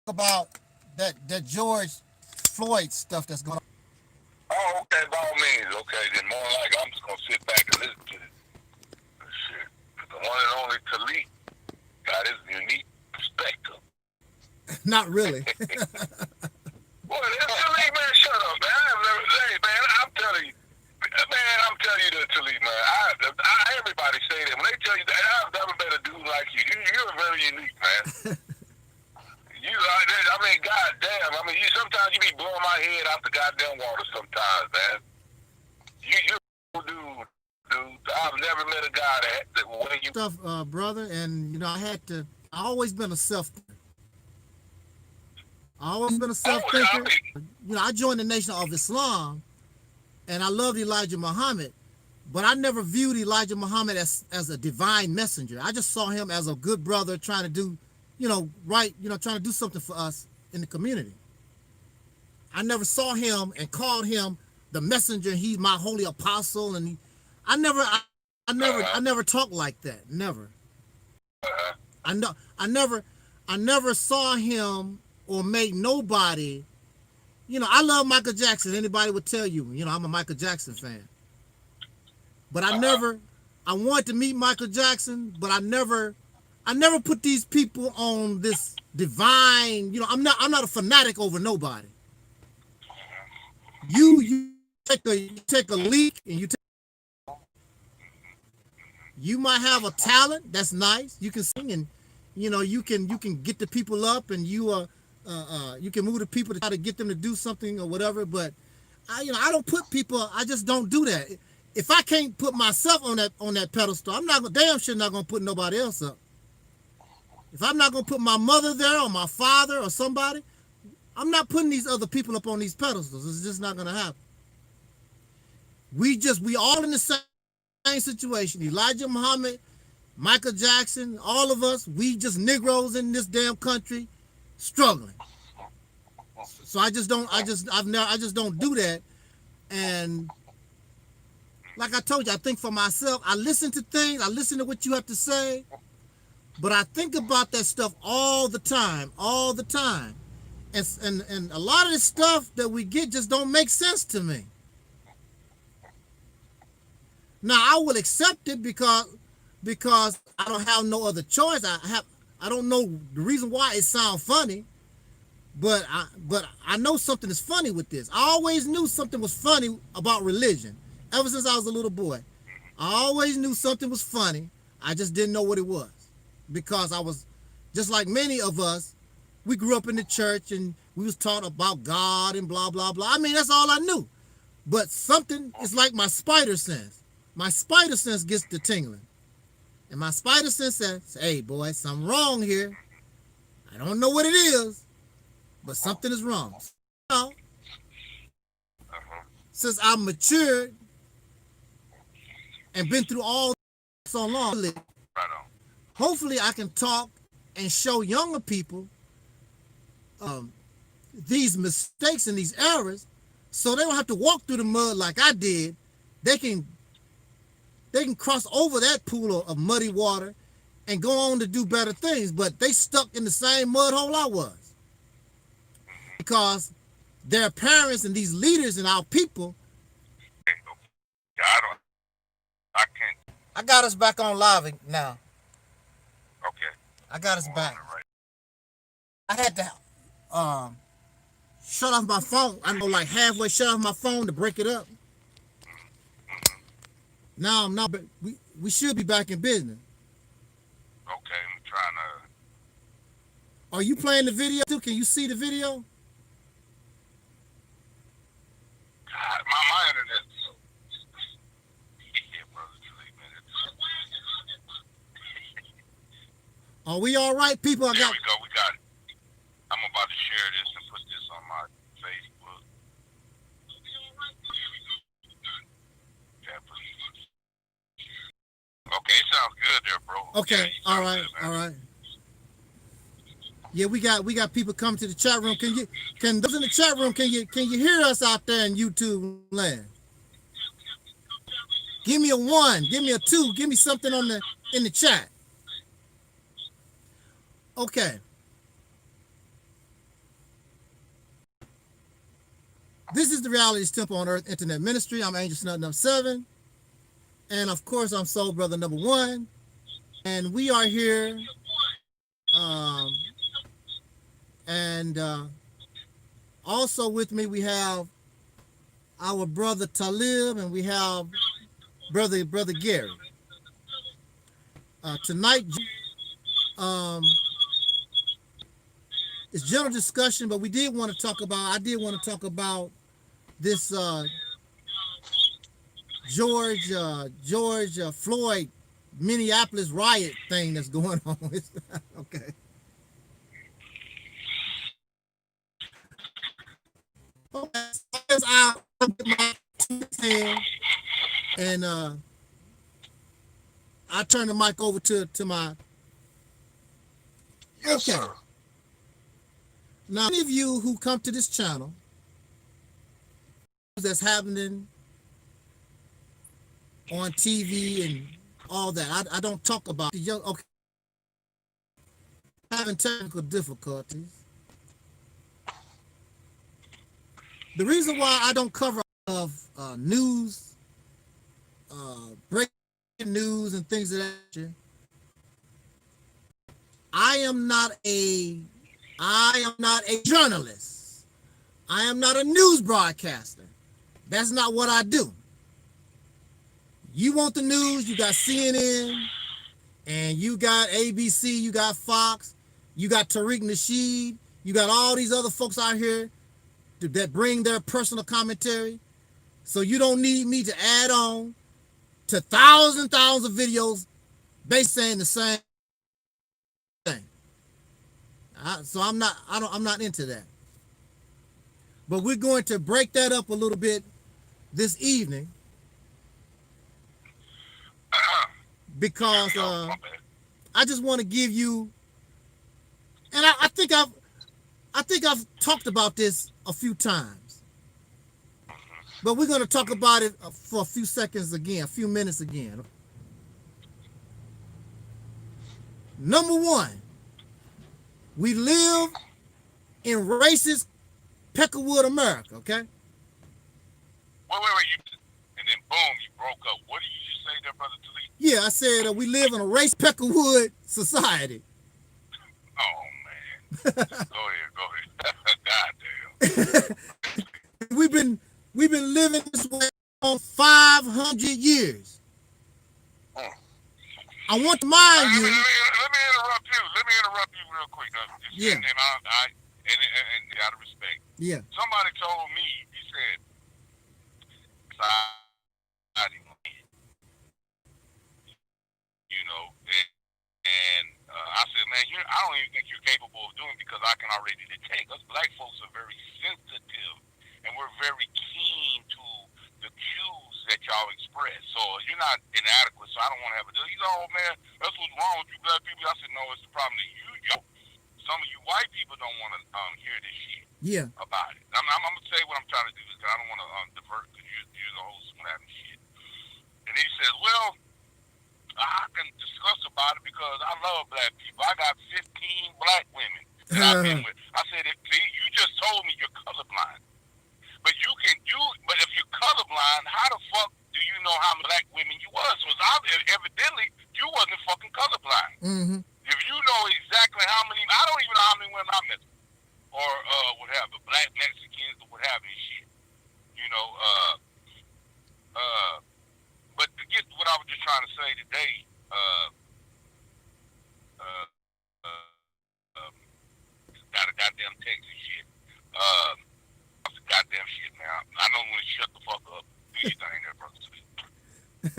about that George Floyd stuff that's going on. Oh, okay, by all means. Okay, then more like I'm just gonna sit back and listen to this shit. The one and only Taalik got his unique perspective. Not really. Well, Taalik, man, shut up, man. Hey, man, I'm telling you, that Taalik, man. Everybody say that when they tell you that I've never met a dude like you. You're very unique, man. I mean, goddamn. I mean, sometimes you be blowing my head out the goddamn water sometimes, man. You dude. I've never met a guy that way you stuff, brother, and you know, I always been a self-thinker. You know, I joined the Nation of Islam, and I loved Elijah Muhammad, but I never viewed Elijah Muhammad as a divine messenger. I just saw him as a good brother trying to do, trying to do something for us in the community. I never saw him and called him the messenger. He's my holy apostle, and I never talked like that. Never. I never saw him or made nobody. You know, I love Michael Jackson. Anybody would tell you, I'm a Michael Jackson fan. But I wanted to meet Michael Jackson, but I never put these people on this divine, I'm not a fanatic over nobody. You take a leak and you might have a talent that's nice. You can sing and you can get the people up and you can move the people to try to get them to do something or whatever. But I don't put people. I just don't do that. If I can't put myself on that pedestal, I'm not gonna put nobody else up. If I'm not gonna put my mother there or my father or somebody, I'm not putting these other people up on these pedestals. It's just not gonna happen. We all in the same situation. Elijah Muhammad, Michael Jackson, all of us, we just Negroes in this damn country struggling. So I just don't do that. And like I told you, I think for myself, I listen to things, I listen to what you have to say, but I think about that stuff all the time. And a lot of this stuff that we get just don't make sense to me. Now I will accept it because I don't have no other choice. I don't know the reason why it sounds funny, but I know something is funny with this. I always knew something was funny about religion. Ever since I was a little boy, I always knew something was funny. I just didn't know what it was, because I was just like many of us. We grew up in the church and we was taught about God and blah blah blah. I mean, that's all I knew. But something is like my spider sense. My spider sense gets to tingling. And my spider sense says, hey, boy, something wrong here. I don't know what it is, but something is wrong. Now, since I've matured and been through all so long, hopefully I can talk and show younger people these mistakes and these errors so they don't have to walk through the mud like I did. They can cross over that pool of muddy water and go on to do better things, but they stuck in the same mud hole I was. Because their parents and these leaders and our people. I can't. I got us back on live now. Okay. I got us back. I had to shut off my phone. I know, like halfway shut off my phone to break it up. Now I'm not. We should be back in business. Okay, I'm trying to. Are you playing the video too? Can you see the video? God, my internet. Yeah, brother, Are we all right, people? There we go. We got it. I'm about to share this and put this on my Facebook. Okay, it sounds good there, bro. Okay, yeah, all right, good, all right. Yeah, we got people coming to the chat room. Can those in the chat room, can you hear us out there in YouTube land? Give me a 1, give me a 2, give me something in the chat. Okay. This is the Reality's Temple on Earth Internet Ministry. I'm Angel Snut number 7. And of course, I'm Soul Brother number 1. And we are here. Also with me, we have our brother Talib, and we have brother Gary. Tonight, it's general discussion, but I did want to talk about this George Floyd Minneapolis riot thing that's going on. Okay. As I get my hand, and I turn the mic over to my. Yes, sir. Now, any of you who come to this channel, that's happening on TV and all that, I don't talk about the young. Okay, having technical difficulties. The reason why I don't cover of news, breaking news and things of that nature, I am not a journalist. I am not a news broadcaster. That's not what I do. You want the news, you got CNN, and you got ABC, you got Fox, you got Tariq Nasheed, you got all these other folks out here that bring their personal commentary. So you don't need me to add on to thousands of videos based saying the same thing. So I'm not into that. But we're going to break that up a little bit this evening because I just want to give you, and I think I've talked about this a few times, but we're going to talk about it for a few minutes again. Number one, we live in racist Peckerwood America, okay? Wait, and then boom, you broke up. What did you just say there, Brother Taalik? Yeah, I said we live in a race Peckerwood society. Oh, man. Go ahead. God damn. We've been living this way for 500 years. I want to mind you. Let me interrupt you real quick. Yeah. And out of respect. Yeah. Somebody told me, he said, you know, and I said, man, I don't even think you're capable of doing it because I can already detect. Us black folks are very sensitive, and we're very keen to the cues that y'all express. So you're not inadequate, so I don't want to have a deal. He's like, oh, man, that's what's wrong with you black people. I said, no, it's the problem that some of you white people don't want to hear this shit about it. I'm going to tell you what I'm trying to do because I don't want to divert because you're the host and having shit. And he says, well, I can discuss about it because I love black people. I got 15 black women that I've been with. I said, you just told me you're colorblind. But but if you're colorblind, how the fuck do you know how many black women you was? So evidently, you wasn't fucking colorblind. Mm-hmm. If you know exactly how many, I don't even know how many women I met, or what have you, black Mexicans or what have you, shit. You know, but to get what I was just trying to say today, got a goddamn text and shit. Goddamn shit, man. I know when to shut the fuck up. Do your thing there, brother.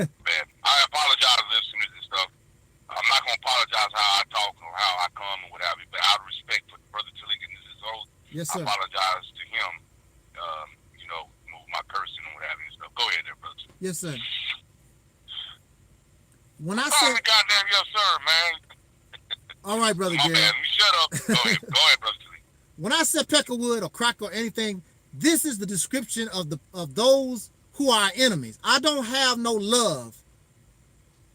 Man, I apologize to listeners and stuff. I'm not going to apologize how I talk or how I come or whatever, but out of respect for Brother Taalik and his host, yes, sir. I apologize to him, you know, move my cursing and whatever and stuff. Go ahead there, brother. Yes, sir. When I said, goddamn yes, sir, man. All right, Brother Gary. Man, you shut up. Go ahead, brother Taalik. When I said Peckerwood or crack or anything, this is the description of those who are enemies. I don't have no love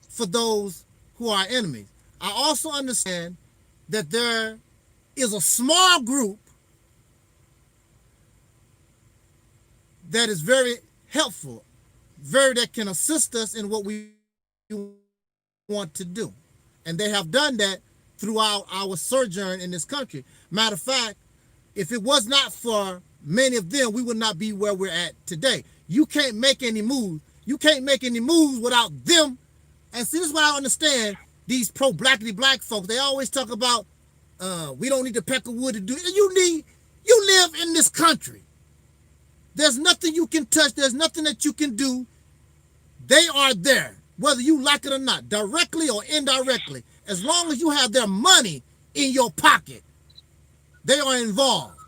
for those who are enemies. I also understand that there is a small group that is very helpful, that can assist us in what we want to do. And they have done that throughout our sojourn in this country. Matter of fact, if it was not for many of them, we would not be where we're at today. You can't make any moves. You can't make any moves without them. And see, this is what I understand. These pro-blackity-black folks, they always talk about, we don't need the peck of wood to do it. You live in this country. There's nothing you can touch. There's nothing that you can do. They are there, whether you like it or not, directly or indirectly. As long as you have their money in your pocket, they are involved.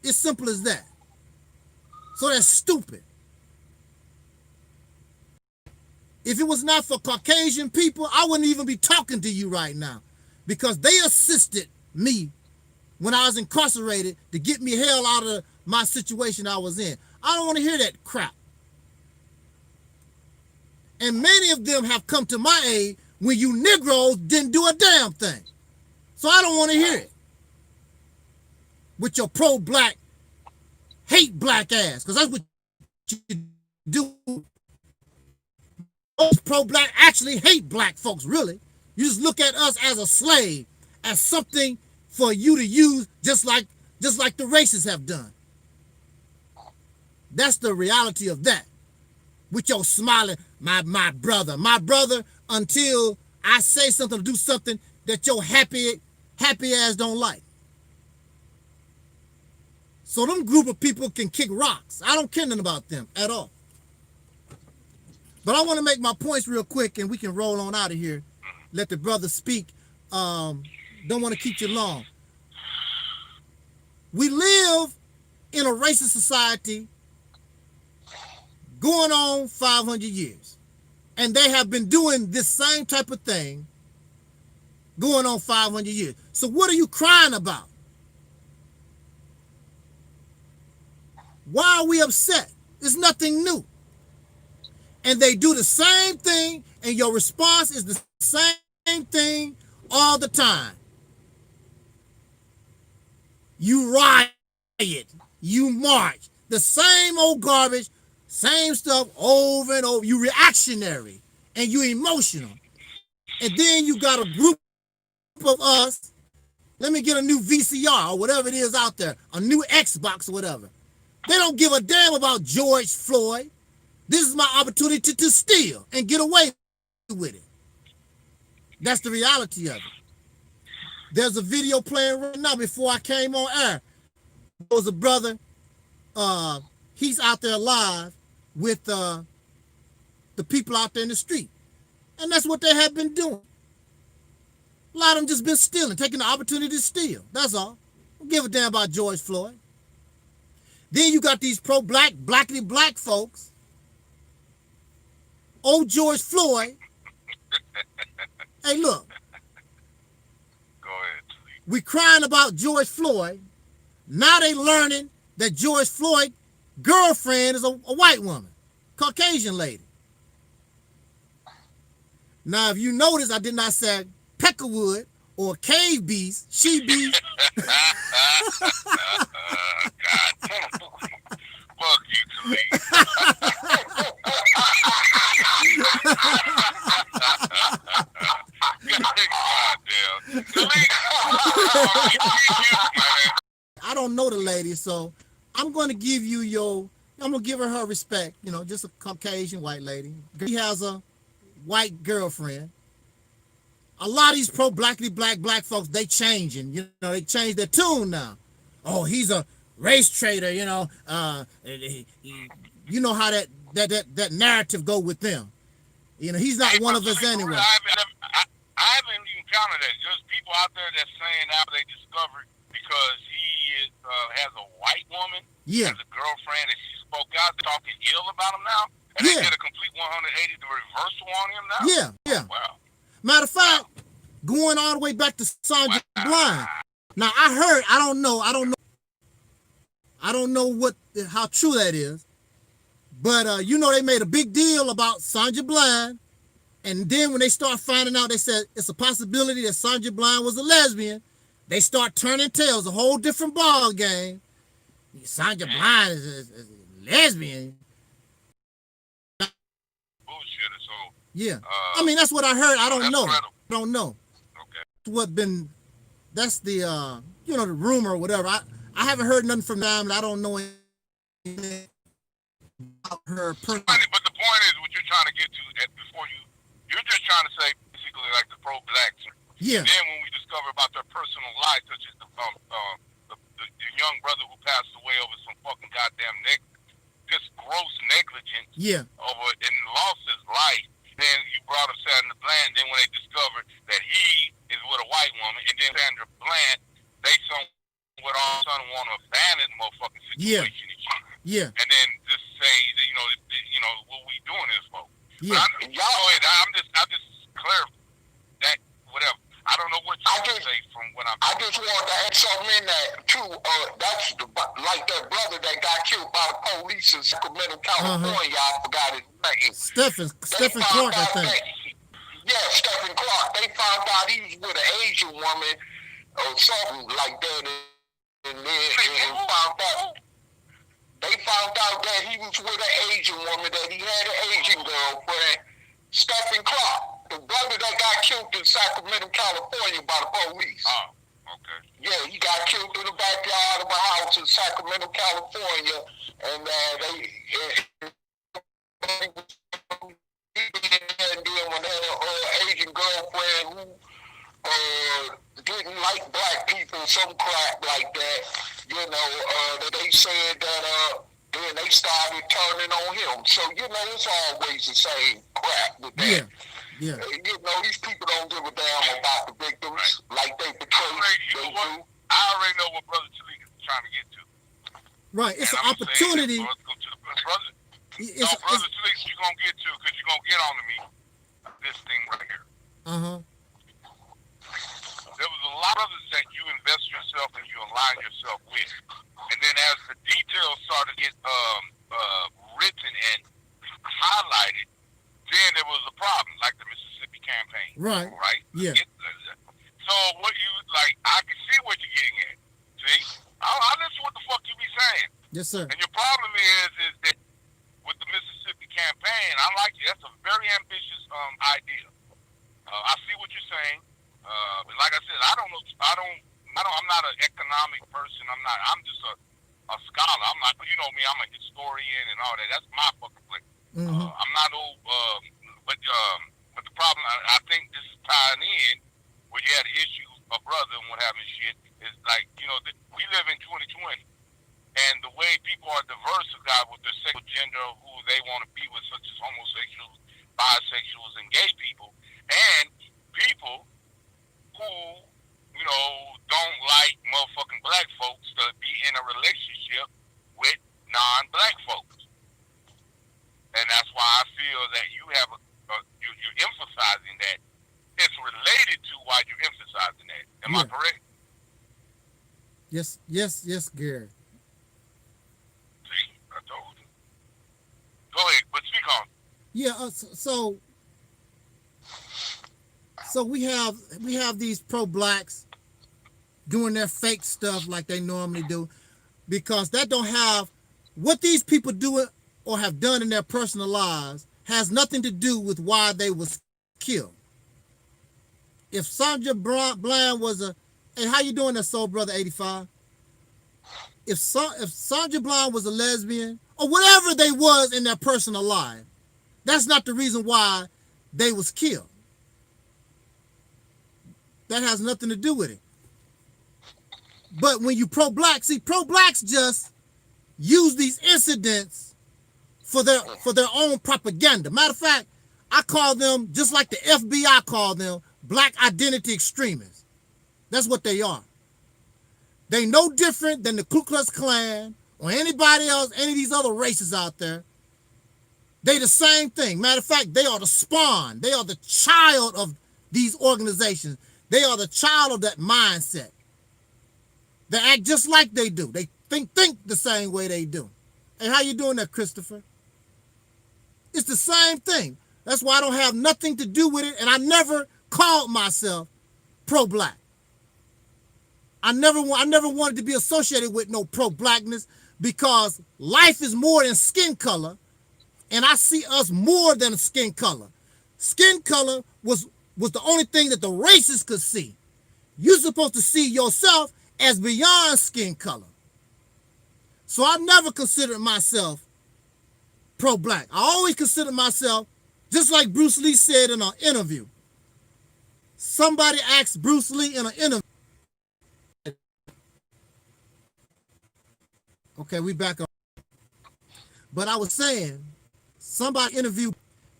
It's simple as that. So that's stupid. If it was not for Caucasian people, I wouldn't even be talking to you right now, because they assisted me when I was incarcerated to get me hell out of my situation I was in. I don't want to hear that crap. And many of them have come to my aid when you Negroes didn't do a damn thing. So I don't want to hear it. With your pro-black, hate black ass, because that's what you do. Most pro-black actually hate black folks, really. You just look at us as a slave, as something for you to use, just like the racists have done. That's the reality of that. With your smiling, my brother, until I say something or do something that your happy ass don't like. So them group of people can kick rocks. I don't care nothing about them at all. But I want to make my points real quick and we can roll on out of here. Let the brother speak. Don't want to keep you long. We live in a racist society going on 500 years. And they have been doing this same type of thing going on 500 years. So what are you crying about? Why are we upset? It's nothing new. And they do the same thing, and your response is the same thing all the time. You riot, you march, the same old garbage, same stuff over and over. You reactionary and you emotional. And then you got a group of us, let me get a new VCR or whatever it is out there, a new Xbox or whatever. They don't give a damn about George Floyd. This is my opportunity to steal and get away with it. That's the reality of it. There's a video playing right now before I came on air. There was a brother, he's out there live with the people out there in the street. And that's what they have been doing. A lot of them just been stealing, taking the opportunity to steal. That's all. Don't give a damn about George Floyd. Then you got these pro-black, blackity-black folks. Old George Floyd. Hey, look. Go ahead. We crying about George Floyd. Now they learning that George Floyd's girlfriend is a white woman, Caucasian lady. Now, if you notice, I did not say peckerwood or cave beast, she beast. Fuck you, Taalik. I don't know the lady, so I'm going to give you I'm going to give her respect, just a Caucasian white lady. He has a white girlfriend. A lot of these pro-blackity-black folks, they changing, they changed their tune now. Oh, he's a race traitor, you know how that narrative go with them. He's not one of us anyway. I haven't encountered that. There's people out there that's saying how they discovered because he has a white woman, has a girlfriend, and she spoke out, talking ill about him now. And they did a complete 180 reversal on him now. Yeah. Wow. Matter of fact, going all the way back to Sandra Blind. Now I don't know how true that is, but they made a big deal about Sandra Blind, and then when they start finding out, they said it's a possibility that Sandra Blind was a lesbian. They start turning tails, a whole different ball game. Sandra Blind is a lesbian. Bullshit. So Yeah. I mean, that's what I heard. I don't know. Credible. I don't know. Okay. That's the you know, the rumor or whatever. I haven't heard nothing from them. I don't know anything about her personally. But the point is, what you're trying to get to you're just trying to say basically like the pro-blacks. Yeah. Then when we discover about their personal lives, such as the young brother who passed away over some fucking goddamn just gross negligence. Yeah. Over and lost his life. Then you brought up Sandra Bland. Then when they discovered that he is with a white woman, and then Sandra Bland, they somewhat all of a sudden want to abandon the motherfucking situation and shit. Yeah. And then just say, you know what we doing this for. Yeah. I'm just clarifying that whatever. I don't know what you say from what I'm. I just want to add something in there too. That's like that brother that got killed by the police in Sacramento, California. I forgot his name. Stephen Clark, I think. Stephen Clark. They found out he was with an Asian woman or something like that, and then they found out that he was with an Asian woman, that he had an Asian girlfriend. Stephen Clark, the brother that got killed in Sacramento, California by the police. Oh, okay. Yeah, he got killed in the backyard of a house in Sacramento, California, and and then when they had an Asian girlfriend who didn't like black people, some crap like that, that they said that then they started turning on him. So, it's always the same crap with that. Yeah. These people don't give a damn about the victims like they portray. I already know what Brother Taalik is trying to get to. Right. It's an opportunity. Let's go to the brother. Brother Taalik, you're going to get to, because you're going to get on to me, this thing right here. Uh-huh. There was a lot of others that you invest yourself and you align yourself with. And then as the details started to get written and highlighted, then there was a problem, like the Mississippi campaign. Right. Right? Yeah. So what you, I can see what you're getting at. See? I listen to what the fuck you be saying. Yes, sir. And your problem is that with the Mississippi campaign, I like it. That's a very ambitious idea. I see what you're saying. But like I said, I'm not an economic person. I'm just a scholar. I'm not, me, I'm a historian and all that. That's my fucking place. Mm-hmm. I'm not old, but the problem, I think this is tying in where you had an issue, a brother and what have you shit, is like, we live in 2020, and the way people are diversified with their sexual gender, who they want to be with, such as homosexuals, bisexuals, and gay people, and people who, don't like motherfucking black folks to be in a relationship with non-black folks. And that's why I feel that you have you're emphasizing that. It's related to why you're emphasizing that. Am I correct? Yes, Gary. See, I told you. Go ahead, but speak on. Yeah, so we have these pro-blacks doing their fake stuff like they normally do, because that don't have what these people do or have done in their personal lives has nothing to do with why they was killed. If Sandra Bland was hey, how you doing there, Soul Brother 85? If Sandra Bland was a lesbian or whatever they was in their personal life, that's not the reason why they was killed. That has nothing to do with it. But when you pro-black, see, pro-blacks just use these incidents for their own propaganda. Matter of fact, I call them, just like the FBI call them, black identity extremists. That's what they are. They no different than the Ku Klux Klan or anybody else, any of these other races out there. They the same thing. Matter of fact, they are the spawn. They are the child of these organizations. They are the child of that mindset. They act just like they do. They think the same way they do. Hey, how you doing there, Christopher? It's the same thing. That's why I don't have nothing to do with it, and I never called myself pro-black. I never wanted to be associated with no pro-blackness because life is more than skin color, and I see us more than skin color. Skin color was the only thing that the racists could see. You're supposed to see yourself as beyond skin color. So I never considered myself pro-black. I always considered myself, just like Bruce Lee said in an interview. Somebody asked Bruce Lee in an interview. Okay, we back up. But I was saying, somebody interviewed,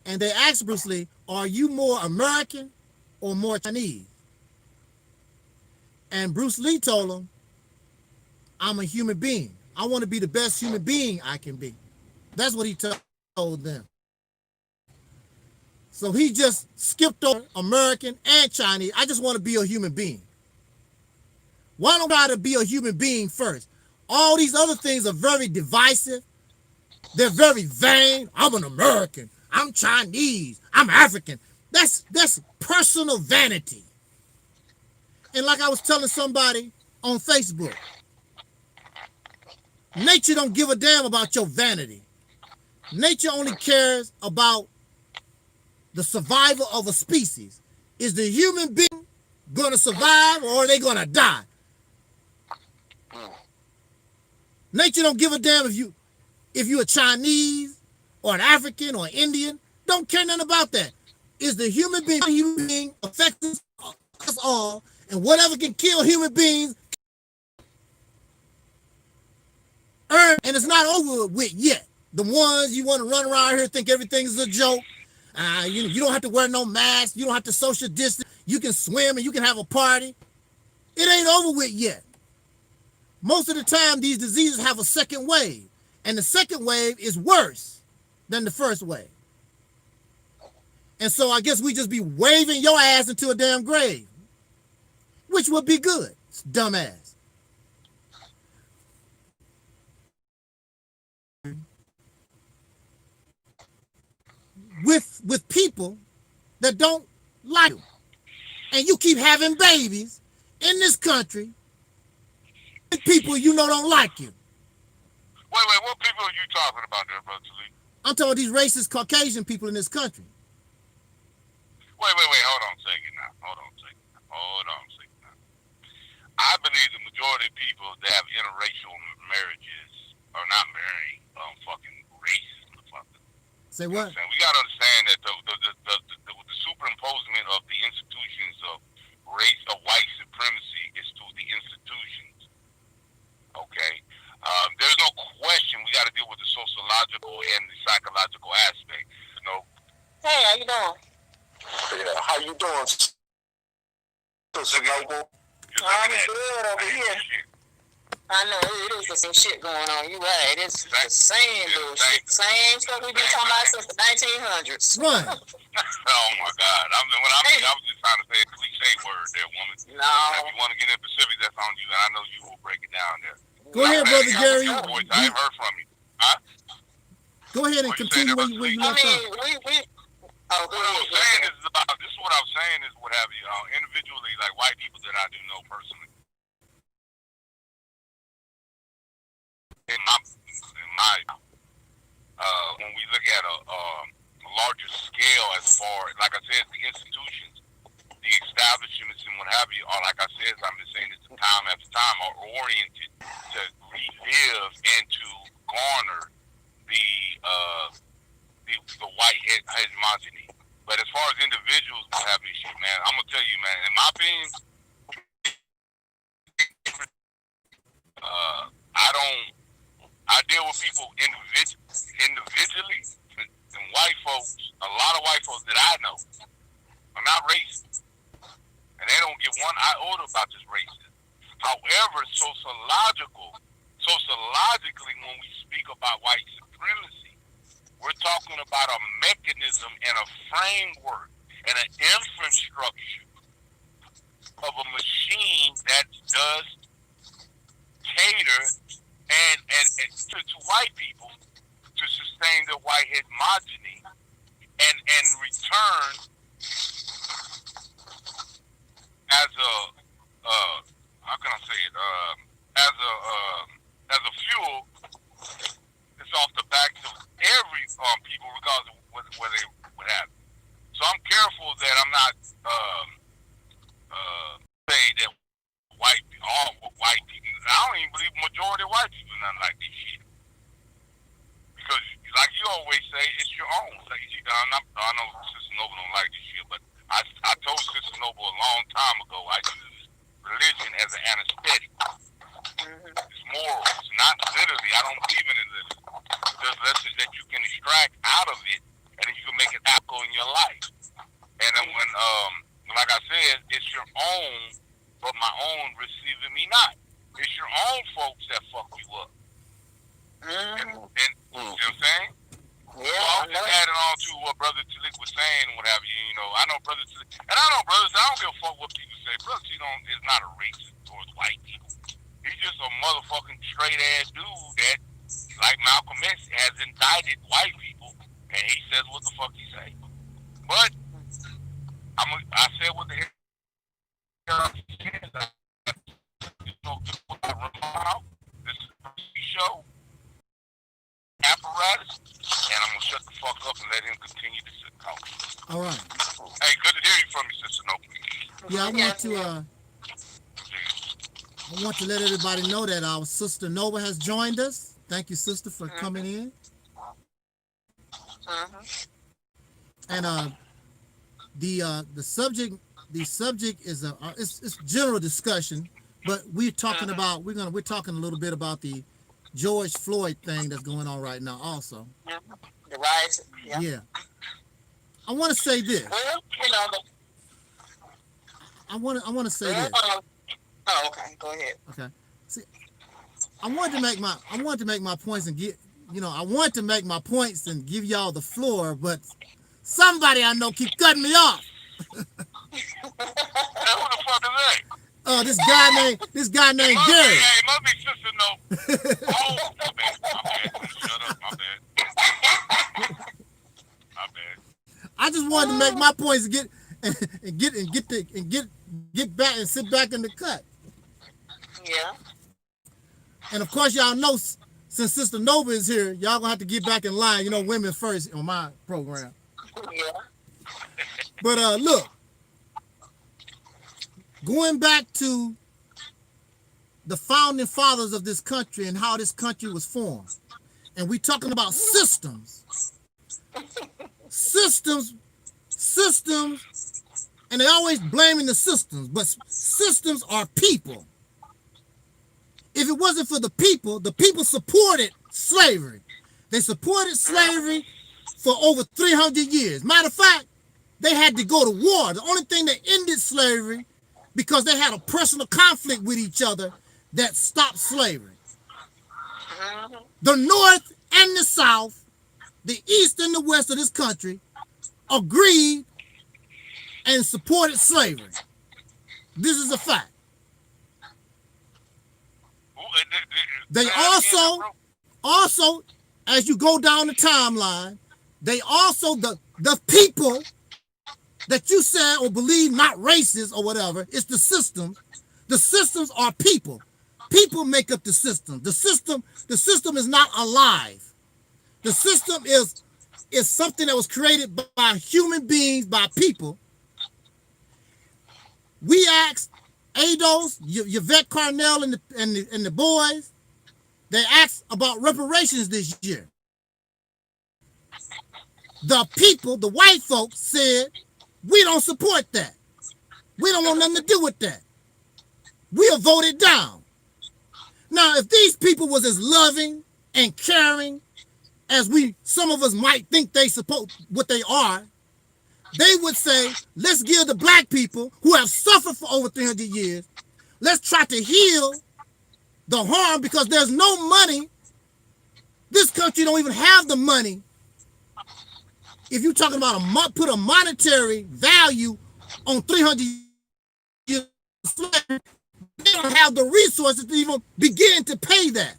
and they asked Bruce Lee, are you more American or more Chinese? And Bruce Lee told him, I'm a human being. I want to be the best human being I can be. That's what he told them. So he just skipped over American and Chinese. I just want to be a human being. Why don't I try to be a human being first? All these other things are very divisive. They're very vain. I'm an American. I'm Chinese. I'm African. That's personal vanity. And like I was telling somebody on Facebook, nature don't give a damn about your vanity. Nature only cares about the survival of a species. Is the human being going to survive or are they going to die? Nature don't give a damn if you're a Chinese or an African or an Indian. Don't care nothing about that. Is the human being affecting us all, and whatever can kill human beings, and it's not over with yet. The ones you want to run around here think everything's a joke. You don't have to wear no mask. You don't have to social distance. You can swim and you can have a party. It ain't over with yet. Most of the time, these diseases have a second wave, and the second wave is worse than the first wave. And so I guess we just be waving your ass into a damn grave, which would be good, dumbass. With people that don't like you, and you keep having babies in this country with people you know don't like you. Wait, what people are you talking about there, Brother Taalik? I'm talking about these racist Caucasian people in this country. Wait, hold on a second now. I believe the majority of people that have interracial marriages are not marrying fucking racist motherfuckers. Say what? We got to understand that the superimposement of the institutions of race of white supremacy is through the institutions. Okay? There's no question we got to deal with the sociological and the psychological aspect. You know? Hey, how you doing? Yeah, how you doing? I'm good over here. I know, it is the same shit going on. You right. It's the same bullshit. Same stuff we've been talking about since the 1900s. Right. Oh, my God. I was just trying to say a cliche word there, woman. No. If you want to get in Pacific, that's on you, and I know you will break it down there. Go ahead, Brother Gary. I ain't heard from you. Huh? Go ahead and continue where you left off. What I was saying is what I was saying is what have you, individually, like white people that I do know personally. When we look at a larger scale, as far like I said, the institutions, the establishments, and what have you, are like I said, I've been saying this time after time, are oriented to relive and to garner the white hegemony. But as far as individuals what have you, shit, man, I'm gonna tell you, man, in my opinion, I deal with people individually, and white folks, a lot of white folks that I know are not racist, and they don't give one iota about this racism. However, sociologically, when we speak about white supremacy, we're talking about a mechanism and a framework and an infrastructure of a machine that does cater and to white people to sustain their white hegemony and return as a how can I say it? As a fuel, it's off the backs of every people, regardless of where they would have. So I'm careful that I'm not say that all white people. I don't even believe majority of white people nothing like this shit. Because, like you always say, it's your own. Like, I know Sister Noble don't like this shit, but I told Sister Noble a long time ago I use religion as an anesthetic. It's morals, not literally. I don't believe in it literally. There's lessons that you can extract out of it, and then you can make it applicable in your life. And then when, like I said, it's your own, but my own receiving me not. It's your own folks that fuck you up. And you know what I'm saying? Yeah, so I was just adding on to what Brother Taalik was saying, what have you. You know, I know Brother Taalik, and I know brothers. I don't give a fuck what people say. Brother Taalik is not a racist towards white people. He's just a motherfucking straight ass dude that, like Malcolm X, has indicted white people, and he says what the fuck he say. But I said what the hell he said. This is a show. Apparatus, and I'm gonna shut the fuck up and let him continue to sit talk. All right. Hey, good to hear you from you, Sister Noble. Yeah, I want to let everybody know that our Sister Noble has joined us. Thank you, Sister, for coming in. And the subject is it's general discussion, but we're talking about we're talking a little bit about the George Floyd thing that's going on right now also. The rise. Yeah. I want to say this. Well, you know, I want to say this. Oh, okay. Go ahead. Okay. See, I wanted to make my points and I want to make my points and give y'all the floor, but somebody I know keep cutting me off. Who the fuck is that? This guy named Gary. Hey, let me Sister Noble. Oh, my bad. Shut up, my bad. I just wanted to make my points and get back and sit back in the cut. Yeah. And of course, y'all know since Sister Noble is here, y'all gonna have to get back in line. You know, women first on my program. Yeah. But look, going back to the founding fathers of this country and how this country was formed, and we talking about systems, and they always blaming the systems, but systems are people. If it wasn't for the people supported slavery. They supported slavery for over 300 years. Matter of fact, they had to go to war. The only thing that ended slavery, because they had a personal conflict with each other, that stopped slavery. The North and the South, the East and the West of this country, agreed and supported slavery. This is a fact. They also, as you go down the timeline, they also, the people that you said or believe not racist or whatever, it's the system. The systems are people. People make up the system. The system is not alive. The system is something that was created by human beings, by people. We asked Ados, Yvette Carnell and the boys, they asked about reparations this year. The people, the white folks, said, we don't support that. We don't want nothing to do with that. We'll vote it down. Now, if these people was as loving and caring as some of us might think what they are, they would say, let's give the black people who have suffered for over 300 years, let's try to heal the harm, because there's no money. This country don't even have the money. If you're talking about put a monetary value on 300 years of slavery, they don't have the resources to even begin to pay that.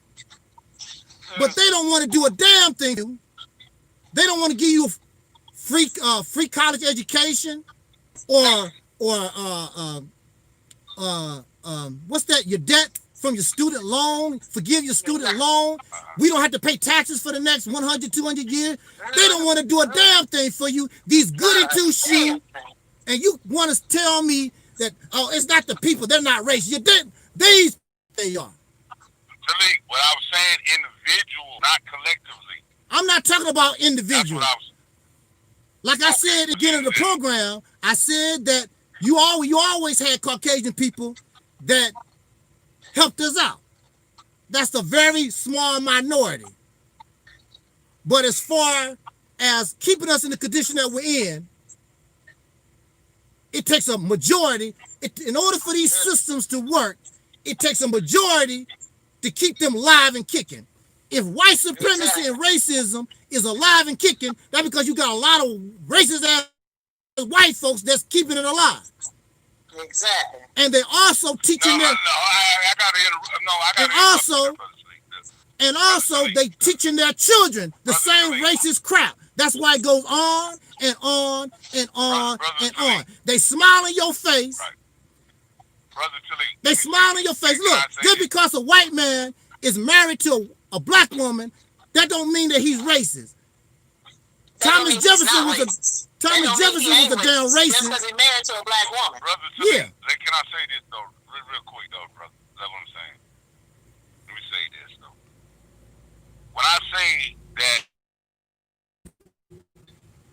But they don't want to do a damn thing. They don't want to give you a free college education or what's that? Your debt from your student loan, forgive your student loan. We don't have to pay taxes for the next 100, 200 years. They don't want to do a damn thing for you. These goody two shoes, and you want to tell me that, oh, it's not the people, they're not racist. These they are. Taalik, what I was saying, individual, not collectively. I'm not talking about individuals. Like I said at the beginning of the program, I said that you always had Caucasian people that helped us out. That's a very small minority. But as far as keeping us in the condition that we're in, it takes a majority. In order for these systems to work, it takes a majority to keep them live and kicking. If white supremacy and racism is alive and kicking, that's because you got a lot of racist ass white folks that's keeping it alive. Exactly. And they're also teaching them. And also they teaching their children the same racist crap. That's why it goes on and on and on and on. They smile in your face. They smile in your face. Look, just because a white man is married to a black woman, that don't mean that he's racist. Thomas Jefferson was a damn racist. Just because he's married to a black woman. Brother Taalik, can I say this though, real quick though, brother? That's what I'm saying. Let me say this though. When I say that,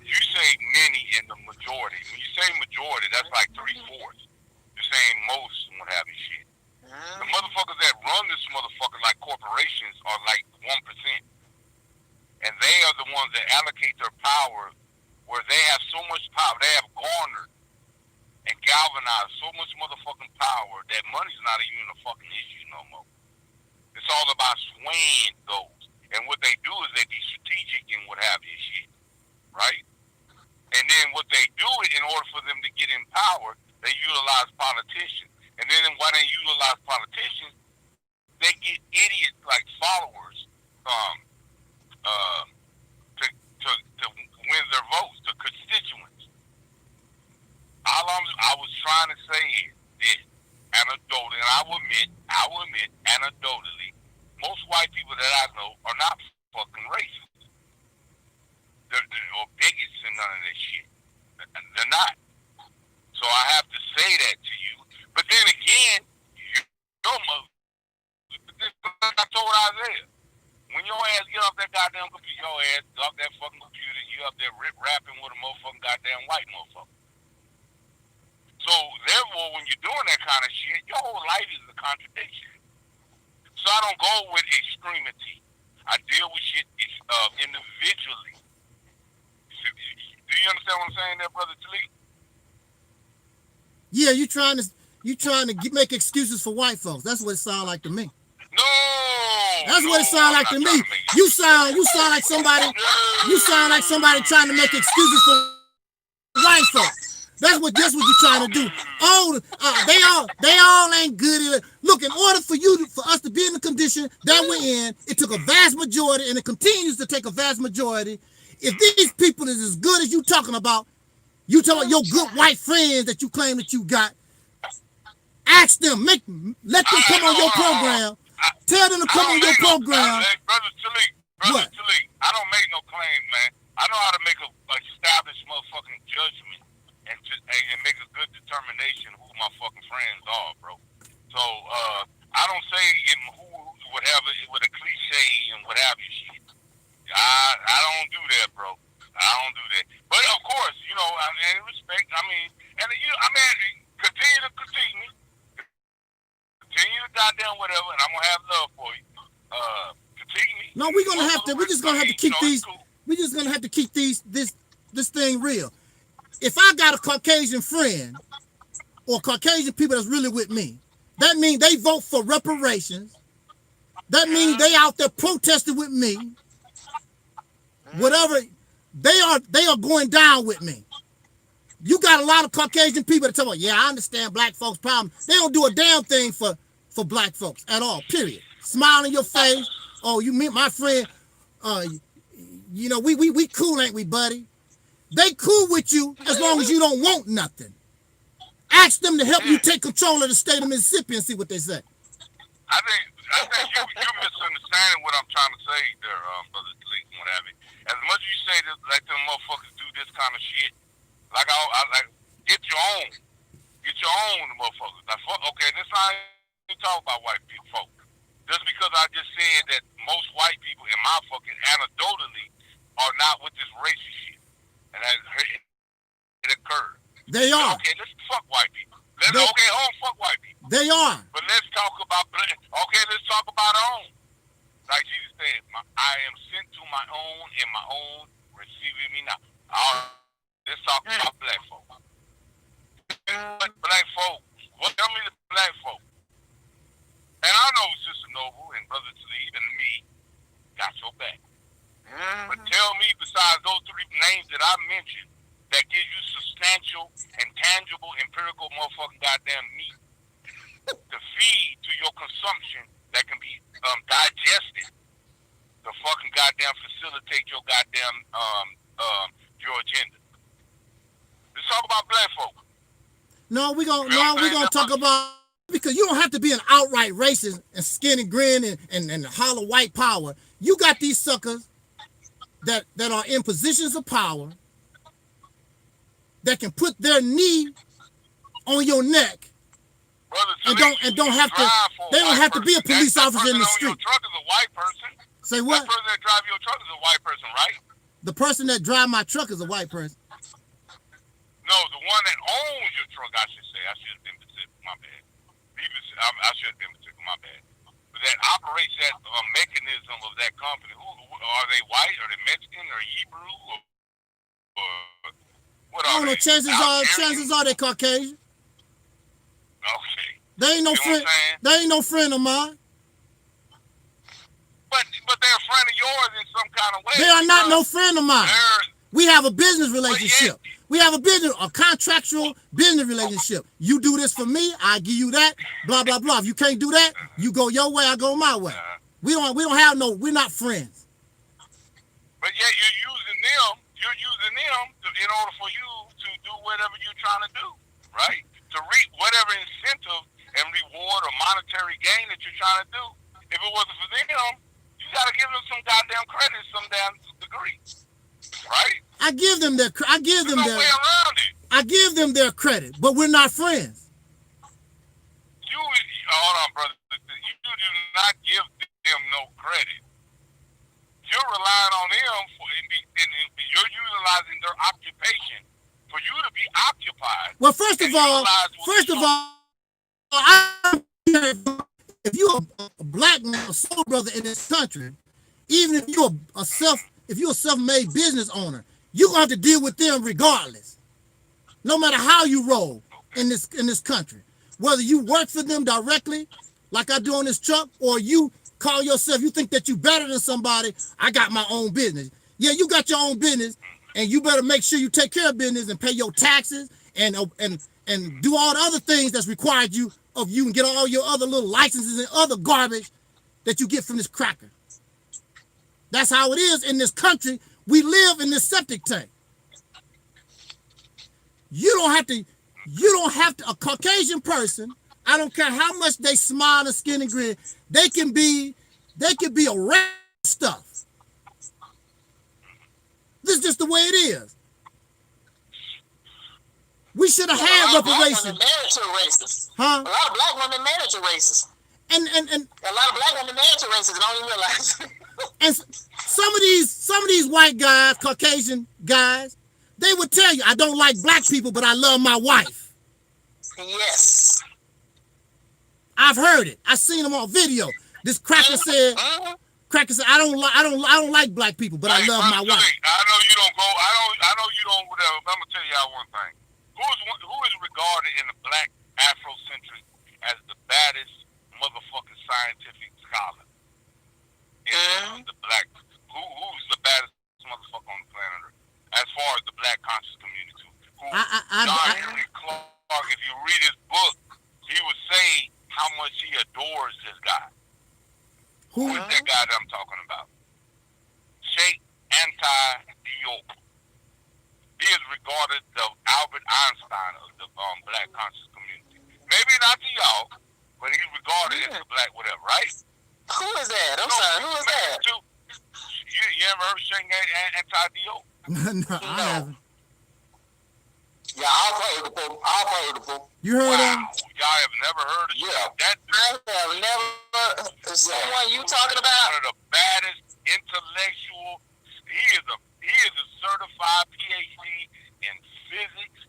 you say many in the majority. When you say majority, that's like 3/4. You're saying most and what have you shit. The motherfuckers that run this motherfucker like corporations are like 1%. And they are the ones that allocate their power where they have so much power. They have garnered and galvanized so much motherfucking power that money's not even a fucking issue no more. It's all about swaying those. And what they do is they be strategic and what have you shit. Right? And then what they do in order for them to get in power, they utilize politicians. And then when they utilize politicians, they get idiots like followers to win their votes, the constituents. All I was trying to say is this, anecdotally, and I will admit, anecdotally, most white people that I know are not fucking racist. Or bigots and none of this shit. They're not. So I have to say that to you. But then again, I told Isaiah, when your ass get off that goddamn computer, your ass off that fucking computer, you up there rapping with a motherfucking goddamn white motherfucker. So therefore, when you're doing that kind of shit, your whole life is a contradiction. So I don't go with extremity. I deal with shit individually. Do you understand what I'm saying there, Brother Taalik? Yeah, you trying to make excuses for white folks. That's what it sounds like to me. No. That's what it sounds like to me. You sound like somebody. You sound like somebody trying to make excuses for white folks. That's what you're trying to do. Oh, they all ain't good. Look, in order for us to be in the condition that we're in, it took a vast majority, and it continues to take a vast majority. If these people is as good as you talking about your good white friends that you claim that you got, ask them, let them come on your program. Tell them to come on your program. Brother Taalik, I don't make no claim, man. I know how to make a established motherfucking judgment and make a good determination who my fucking friends are, bro. So I don't say who whatever with a cliche and what have you shit. I don't do that, bro. I don't do that. But of course, in respect, continue to critique me. Continue to goddamn whatever, and I'm gonna have love for you. Critique me. No, we're just gonna have to keep these. We're just gonna have to keep this thing real. If I got a Caucasian friend or Caucasian people that's really with me, that means they vote for reparations. That means they out there protesting with me. Whatever, they are going down with me. You got a lot of Caucasian people that tell me, yeah, I understand black folks' problem. They don't do a damn thing for black folks at all, period. Smile in your face. Oh, you meet my friend. We cool, ain't we, buddy? They cool with you as long as you don't want nothing. Ask them to help you take control of the state of Mississippi and see what they say. I think you're misunderstanding what I'm trying to say there, Brother Taalik, and what have you. As much as you say that, like them motherfuckers do this kind of shit, like I like get your own motherfuckers. Like, okay, this how you talk about white people, folk. Just because I just said that most white people, in my fucking anecdotally, are not with this racist shit, and that it occurred. They are. Okay, let's fuck white people. Fuck white people. They are. But let's talk about let's talk about our own. Like Jesus said, I am sent to my own, and my own receiving me not. All right, let's talk about black folk. Black folk. Tell me the black folk. And I know Sister Noble and Brother Taalik and me got your back. But tell me, besides those three names that I mentioned, that gives you substantial and tangible empirical motherfucking goddamn meat to feed to your consumption that can be digested to fucking goddamn facilitate your goddamn your agenda. Let's talk about black folk. No, we're gonna talk about, because you don't have to be an outright racist and skin and grin and holler white power. You got these suckers that are in positions of power that can put their knee on your neck and don't have to. They don't have to be a police officer in the street. Your truck is a white person. Say what? The person that drives your truck is a white person, right? The person that drives my truck is a white person. No, the one that owns your truck, I should say. I should have been specific. My bad. I should have been specific. My bad. But that operates that mechanism of that company. Who are they? White? Are they Mexican? Or Hebrew? Or what are they? Chances are they Caucasian. Okay. They ain't no friend. They ain't no friend of mine. But they're a friend of yours in some kind of way. They are not no friend of mine. We have a business relationship. We have a contractual business relationship. You do this for me, I give you that, blah, blah, blah. If you can't do that, you go your way, I go my way. We're not friends. But yet you're using them in order for you to do whatever you're trying to do, right? To reap whatever incentive and reward or monetary gain that you're trying to do. If it wasn't for them, you got to give them some goddamn credit, some damn degree, right? I give them their credit, but we're not friends. Hold on, brother. You do not give them no credit. You're relying on them and you're utilizing their occupation for you to be occupied. Well, first of all, if you're a black man, a soul brother in this country, even if you're a self-made business owner, you're gonna have to deal with them regardless. No matter how you roll in this country. Whether you work for them directly, like I do on this truck, or you call yourself, you think that you better than somebody, I got my own business. Yeah, you got your own business, and you better make sure you take care of business and pay your taxes and do all the other things that's required of you and get all your other little licenses and other garbage that you get from this cracker. That's how it is in this country. We live in this septic tank. You don't have to, a Caucasian person, I don't care how much they smile and skin and grin, they can be a rat stuff. This is just the way it is. We should have had reparations. Huh? A lot of black women married to racists. And a lot of black women married to racists and don't even realize. And some of these white guys, Caucasian guys, they would tell you, I don't like black people, but I love my wife. Yes. I've heard it. I seen them on video. This cracker said, I don't like black people, but I love my wife. I know you don't go. I know you don't. Whatever. But I'm gonna tell y'all one thing. Who is regarded in the black Afrocentric as the baddest motherfucking scientific scholar? The black. Who's the baddest motherfucker on the planet Earth as far as the black conscious community? John Henry Clark. If you read his book, he would say how much he adores this guy. Who is that guy that I'm talking about? Sheikh Anta Diop. He is regarded the Albert Einstein icon of the black conscious community. Maybe not to y'all, but he's regarded as a black whatever, right? Who is that? I'm sorry, who is that? You ever heard Shane Anti-Dio? No, I haven't. Yeah, I've heard the book. You heard him? Y'all have never heard of that? I have never. Someone you talking about? One of the baddest intellectual. He is a certified PhD in physics,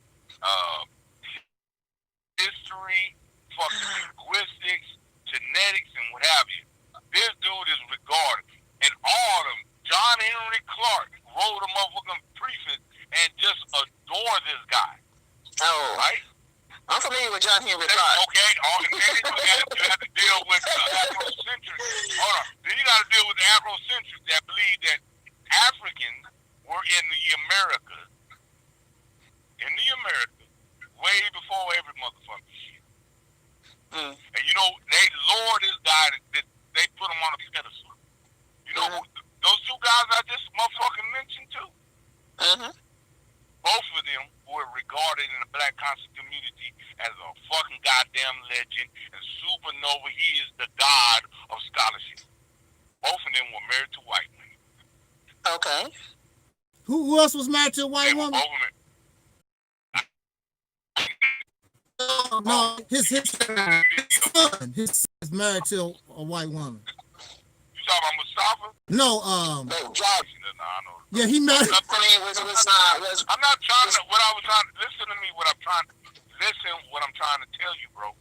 history, fucking linguistics, genetics, and what have you. This dude is regarded, and all of them. John Henry Clark wrote a motherfucking preface and just adore this guy. Oh, right? I'm familiar with John Henry Clark. Okay, you have to deal with Afrocentrics. Hold on. Then you got to deal with the Afrocentrics that believe that Africans were in the Americas. Way before every motherfucking shit. And you know, they lowered this guy, they put him on a pedestal. You know, those two guys I just motherfucking mentioned too. Both of them were regarded in the black conscious community as a fucking goddamn legend and supernova. He is the god of scholarship. Both of them were married to white women. Okay. Who else was married to a white woman? No, his son is married to a white woman. You talking about Mustafa? No, Josh. Yeah, he married. I'm not trying to. Listen to me. What I'm trying to tell you, bro.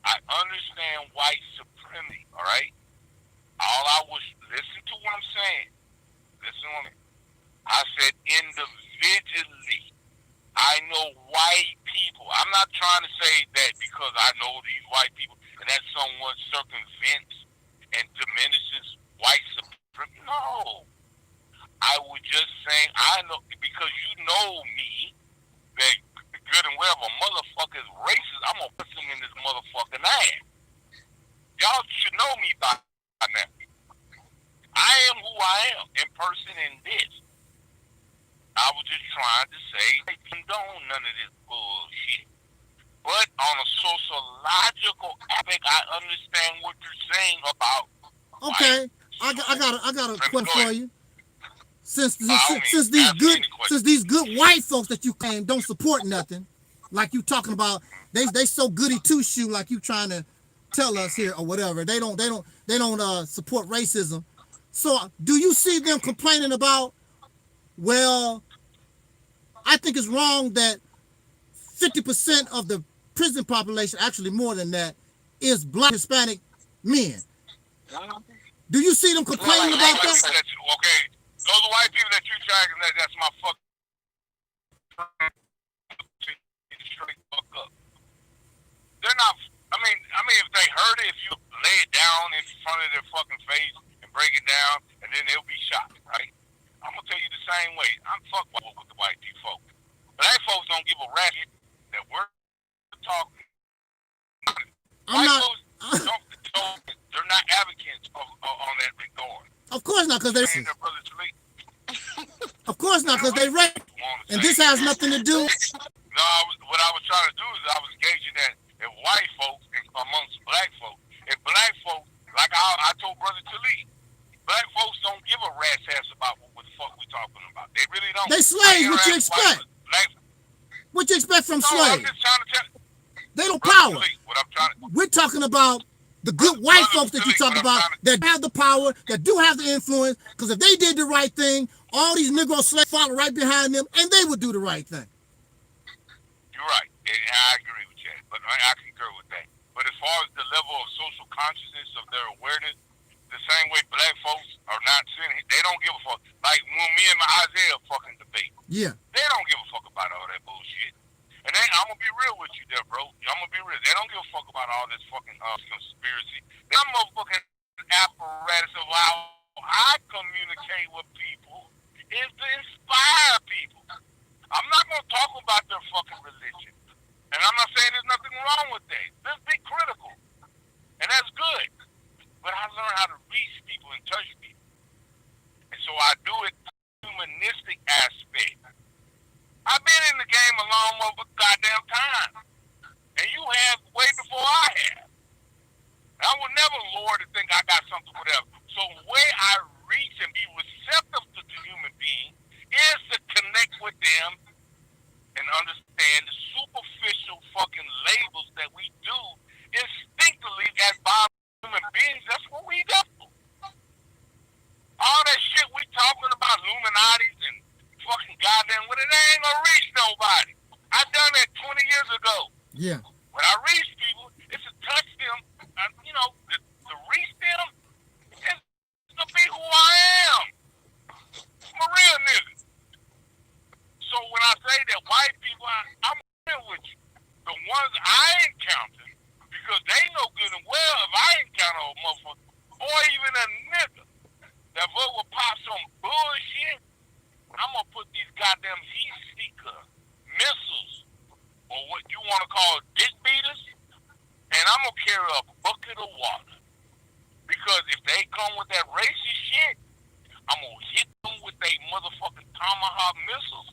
I understand white supremacy. All right. Listen to what I'm saying. Listen to me. I said individually. I know white people. I'm not trying to say that because I know these white people and that somewhat circumvents and diminishes white supremacy. No. I was just saying, I know, because you know me, that good and well, if a motherfucker is racist, I'm going to put him in this motherfucking ass. Y'all should know me by now. I am who I am in person in this. I was just trying to say, I condone none of this bullshit. But on a sociological aspect, I understand what you're saying about. Okay, I got a question for you. Since these good white folks that you claim don't support nothing, like you talking about, they so goody two shoe, like you trying to tell us here or whatever. They don't support racism. So do you see them complaining about? Well, I think it's wrong that 50% of the prison population, actually more than that, is black Hispanic men. Do you see them complaining about that? Okay, those white people that you dragging, that's my fuck. Straight fuck up. They're not. I mean, if they heard it, if you lay it down in front of their fucking face and break it down, and then they'll be shocked, right? I'm gonna tell you the same way. I'm fuck with the white people. Black folks don't give a ratchet that we're talking. They're not advocates on that regard. Of course not, because they're. Of course not, because they rape. And this has nothing to do. No, what I was trying to do is I was gauging that if white folks amongst black folks, if black folks, like I told Brother Taalik, black folks don't give a rat's ass about what the fuck we talking about. They really don't. They slaves. What you expect? What you expect from slaves? I'm just trying to tell. They don't power. We're talking about the good white folks that you talk about that have the power, that do have the influence. Because if they did the right thing, all these Negro slaves follow right behind them, and they would do the right thing. You're right. I agree with you. But I concur with that. But as far as the level of social consciousness of their awareness, the same way black folks are not sitting, they don't give a fuck. Like when me and my Isaiah fucking debate. Yeah. They don't give a fuck about all that bullshit. And I'm going to be real with you there, bro. I'm going to be real. They don't give a fuck about all this fucking conspiracy. That motherfucking apparatus of how I communicate with people is to inspire people. I'm not going to talk about their fucking religion. And I'm not saying there's nothing wrong with that. Let's be critical. And that's good. But I learned how to reach people and touch people. And so I do it humanistic aspect. I've been in the game a long of a goddamn time. And you had way before I had. I would never lure to think I got something, whatever. So the way I reach and be receptive to the human being is to connect with them and understand the superficial fucking labels that we do instinctively as human beings. That's what we do. All that shit we talking about, Illuminatis and fucking goddamn, well, it ain't gonna reach nobody. I done that 20 years ago. Yeah. When I reach people, it's to touch them, you know, to reach them, it's to be who I am. I'm a real nigga. So when I say that white people, I'm real with you. The ones I encounter, because they know good and well if I encounter a motherfucker, or even a nigga, that vote will pop some bullshit, I'm gonna put these goddamn heat seeker missiles, or what you want to call dick beaters, and I'm gonna carry a bucket of water. Because if they come with that racist shit, I'm gonna hit them with they motherfucking tomahawk missiles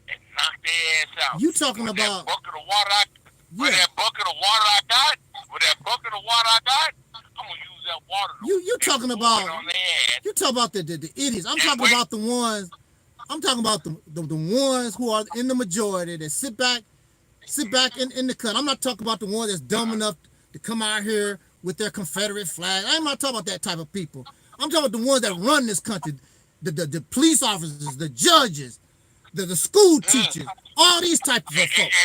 and knock their ass out. You talking with about that bucket of water with that bucket of water I got, I'm gonna use that water. You talking about on their ass. You talking about the idiots. I'm talking about the ones. I'm talking about the ones who are in the majority that sit back in the cut. I'm not talking about the ones that's dumb enough to come out here with their Confederate flag. I'm not talking about that type of people. I'm talking about the ones that run this country, the police officers, the judges, the school teachers, all these types of folks.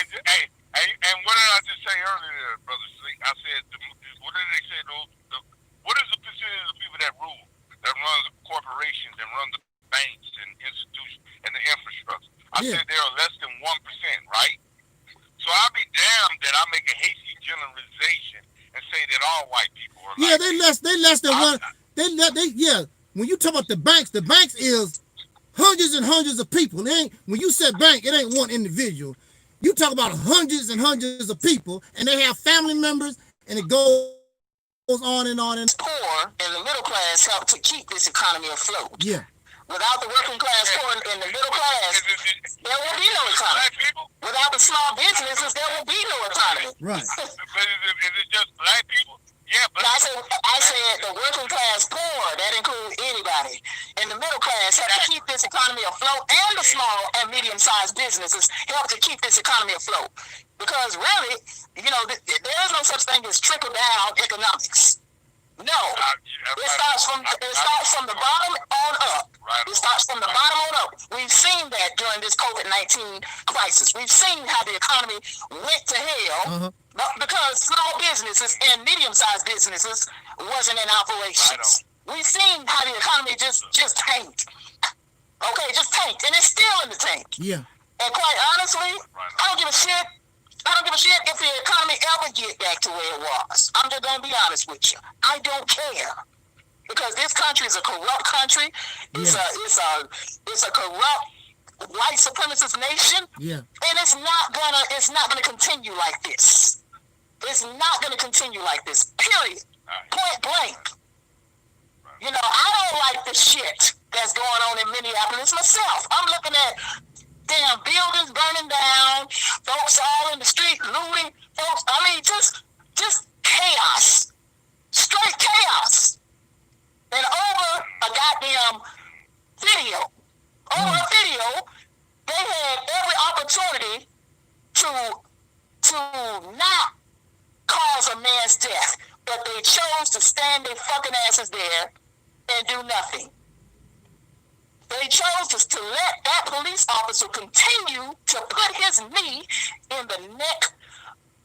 And what did I just say earlier, Brother Sleek? I said, what did they say? What is the percentage of people that rule, that run the corporations and run the banks and institutions and the infrastructure? I said they are less than 1%, right? So I'll be damned that I make a hasty generalization and say that all white people are Yeah, like they less than one. When you talk about the banks is hundreds and hundreds of people. It ain't, when you said bank, it ain't one individual. You talk about hundreds and hundreds of people, and they have family members, and it goes on and on. And poor and the middle class help to keep this economy afloat. Yeah. Without the working class poor and the middle class, there will be no economy. Without the small businesses, there will be no economy. Right. Is it just black people? Yeah, but I said the working class poor, that includes anybody. And the middle class help to keep this economy afloat, and the small and medium-sized businesses help to keep this economy afloat. Because really, you know, there is no such thing as trickle-down economics. No. It starts from the bottom on up. It starts from the bottom on up. We've seen that during this COVID-19 crisis. We've seen how the economy went to hell because small businesses and medium-sized businesses wasn't in operations. We've seen how the economy just tanked. Okay, just tanked. And it's still in the tank. Yeah. And quite honestly, I don't give a shit. I don't give a shit if the economy ever get back to where it was. I'm just gonna be honest with you. I don't care, because this country is a corrupt country. It's a corrupt white supremacist nation. Yeah. And it's not gonna continue like this. It's not gonna continue like this. Period. Point blank. You know, I don't like the shit that's going on in Minneapolis myself. I'm looking at damn buildings burning down, folks all in the street looting, folks. I mean, just chaos, straight chaos. And over a goddamn video, they had every opportunity to not cause a man's death, but they chose to stand their fucking asses there and do nothing. They chose to let that police officer continue to put his knee in the neck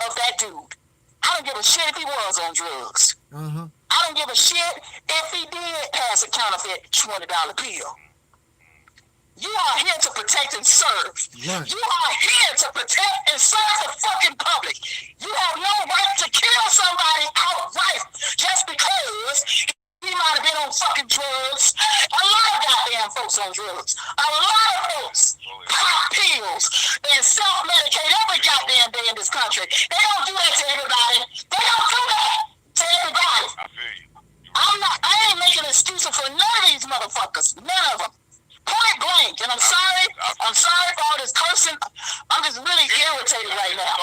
of that dude. I don't give a shit if he was on drugs. I don't give a shit if he did pass a counterfeit $20 bill. You are here to protect and serve. Right. You are here to protect and serve the fucking public. You have no right to kill somebody outright just because he might have been on fucking drugs. A lot of goddamn folks on drugs. A lot of folks pop pills and self-medicate every goddamn day in this country. They don't do that to everybody. They don't do that to everybody. I feel you. I ain't making excuses for none of these motherfuckers. None of them. Point blank. blank. And I'm sorry for all this cursing. I'm just really irritated right now.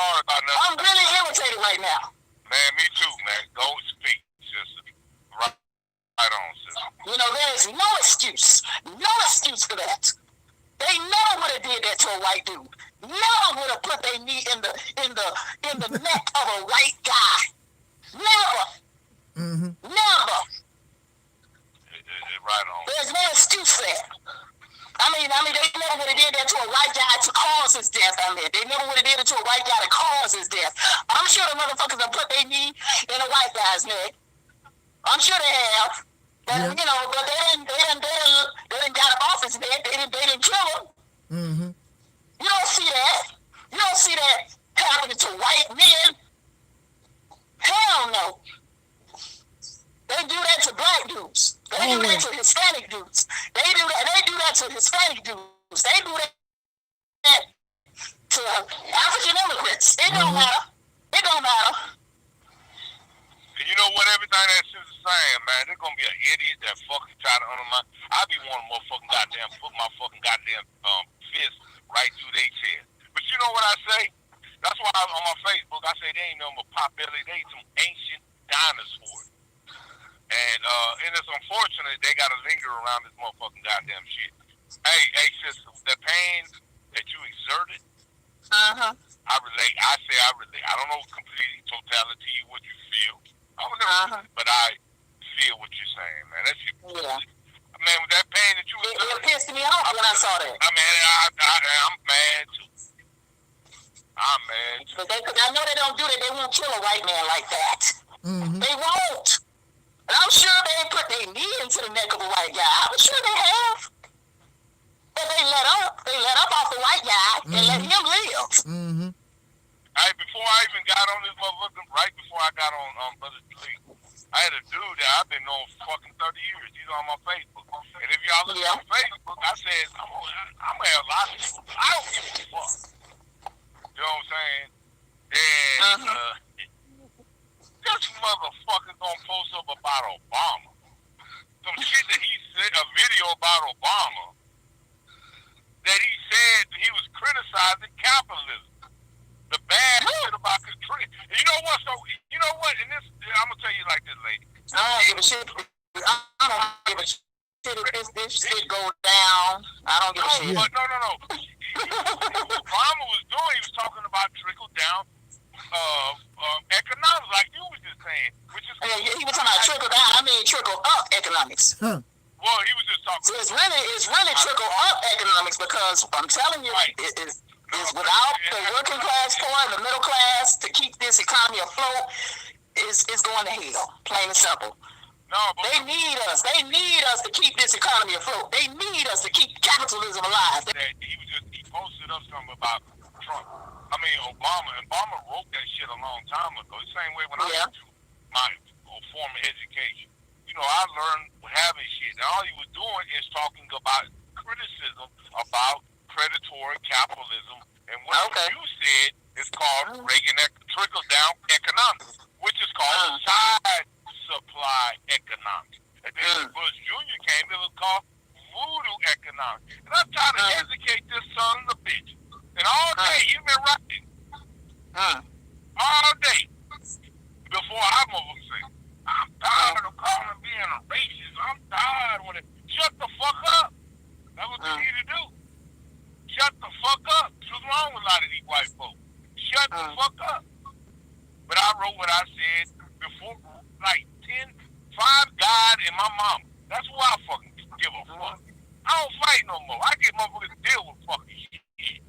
I'm really irritated right now. Man, me too, man. Go speak, sister. Right on, sister. You know, there is no excuse for that. They never would have did that to a white dude. Never would have put their knee in the neck of a white guy. Never. Mm-hmm. Never. Right on. There's no excuse for that. I mean, they never would have did that to a white guy to cause his death. They never would have did it to a white guy to cause his death. I'm sure the motherfuckers have put their knee in a white guy's neck. I'm sure they have. But, yeah. you know, but they didn't got him off his neck. They didn't kill him. Mm-hmm. You don't see that. You don't see that happening to white men. Hell no. They do that to black dudes. They do that to Hispanic dudes. They do that to Hispanic dudes. They do that to African immigrants. It don't matter. It don't matter. And you know what? Everything that shit's saying, man, there's gonna be an idiot that fucking try to undermine. I be wanting motherfucking goddamn put my fucking goddamn fist right through their chest. But you know what I say? That's why on my Facebook I say they ain't no more pot belly. They ain't some ancient dinosaurs. And it's unfortunate they gotta linger around this motherfucking goddamn shit. Hey, sister, the pain that you exerted, I relate. I don't know completely totality what you feel. I don't know, but I feel what you're saying, man. That's yeah. Man, with that pain that you it pissed me off when I saw that. I mean, I'm mad too. I'm mad too. Because I know they don't do that. They won't kill a white man like that. Mm-hmm. They won't. And I'm sure they put their knee into the neck of a white guy. I'm sure they have. But they let up off the white guy and let him live. Mm-hmm. Hey, before I even got on this motherfucker, right before I got on Brother Taalik, I had a dude that I've been knowing for fucking 30 years. He's on my Facebook. And if y'all look on Facebook, I said, I'm gonna have a lot of people. I don't give a fuck. You know what I'm saying? And this motherfucker gonna post up about Obama. Some shit that he said, a video about Obama, that he said he was criticizing capitalism. The bad shit about control. You know what? So, you know what? And this, I'm gonna tell you like this, lady. I don't give a shit. I don't give a shit if this shit go down. I don't give a shit. But no. Obama was doing, he was talking about trickle down economics, like you was just saying, which is he was talking about trickle down. I mean trickle up economics. Huh. Well, he was just talking. So it's really trickle up economics because I'm telling you, it's without the working class poor and the middle class to keep this economy afloat is going to hell. Plain and simple. No, but they need us. They need us to keep this economy afloat. They need us to keep capitalism alive. He posted up something about Trump. I mean, Obama wrote that shit a long time ago. The same way when I went to my former education. You know, I learned having shit. And all he was doing is talking about criticism about predatory capitalism. And what you said is called Reagan trickle-down economics, which is called side supply economics. And then Bush Jr. came, it was called voodoo economics. And I'm trying to educate this son of a bitch. And all day, you've been writing. All day. Before I say, I'm tired of calling being a racist. I'm tired of it. Shut the fuck up. That's what you need to do. Shut the fuck up. What's wrong with a lot of these white folks? Shut the fuck up. But I wrote what I said before, like 5 God and my mama. That's who I fucking give a fuck. I don't fight no more. I get motherfuckers to deal with fucking shit.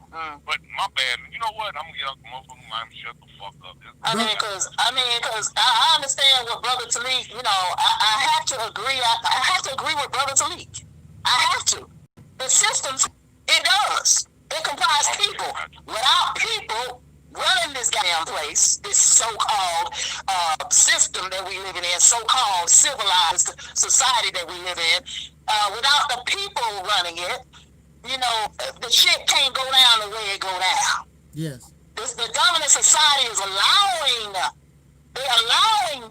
But my bad. You know what? I'm gonna get up the motherfucking mind and shut the fuck up. I mean, cause I understand what Brother Taalik. You know, I have to agree. I have to agree with Brother Taalik. I have to. The systems, it does. It comprises people. Without people running this goddamn place, this so-called system that we live in, so-called civilized society that we live in, without the people running it, you know, the shit can't go down the way it go down. Yes. The dominant society is allowing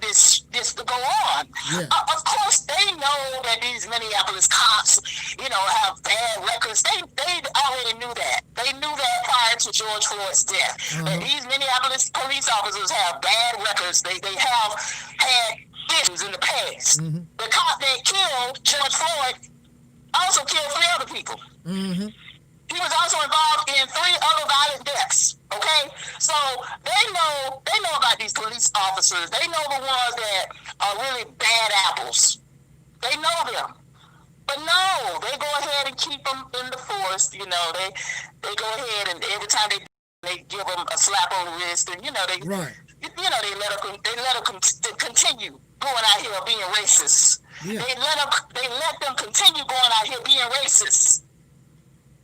this to go on. Yeah. Of course, they know that these Minneapolis cops have bad records. They already knew that. They knew that prior to George Floyd's death. That these Minneapolis police officers have bad records. They have had issues in the past. The cop that killed George Floyd also killed 3 other people. He was also involved in 3 other violent deaths. Okay, so they know about these police officers. They know the ones that are really bad apples. They know them. But no, they go ahead and keep them in the force. They go ahead and every time they give them a slap on the wrist, and they let them continue going out here being racist. Yeah. They let them continue going out here being racist.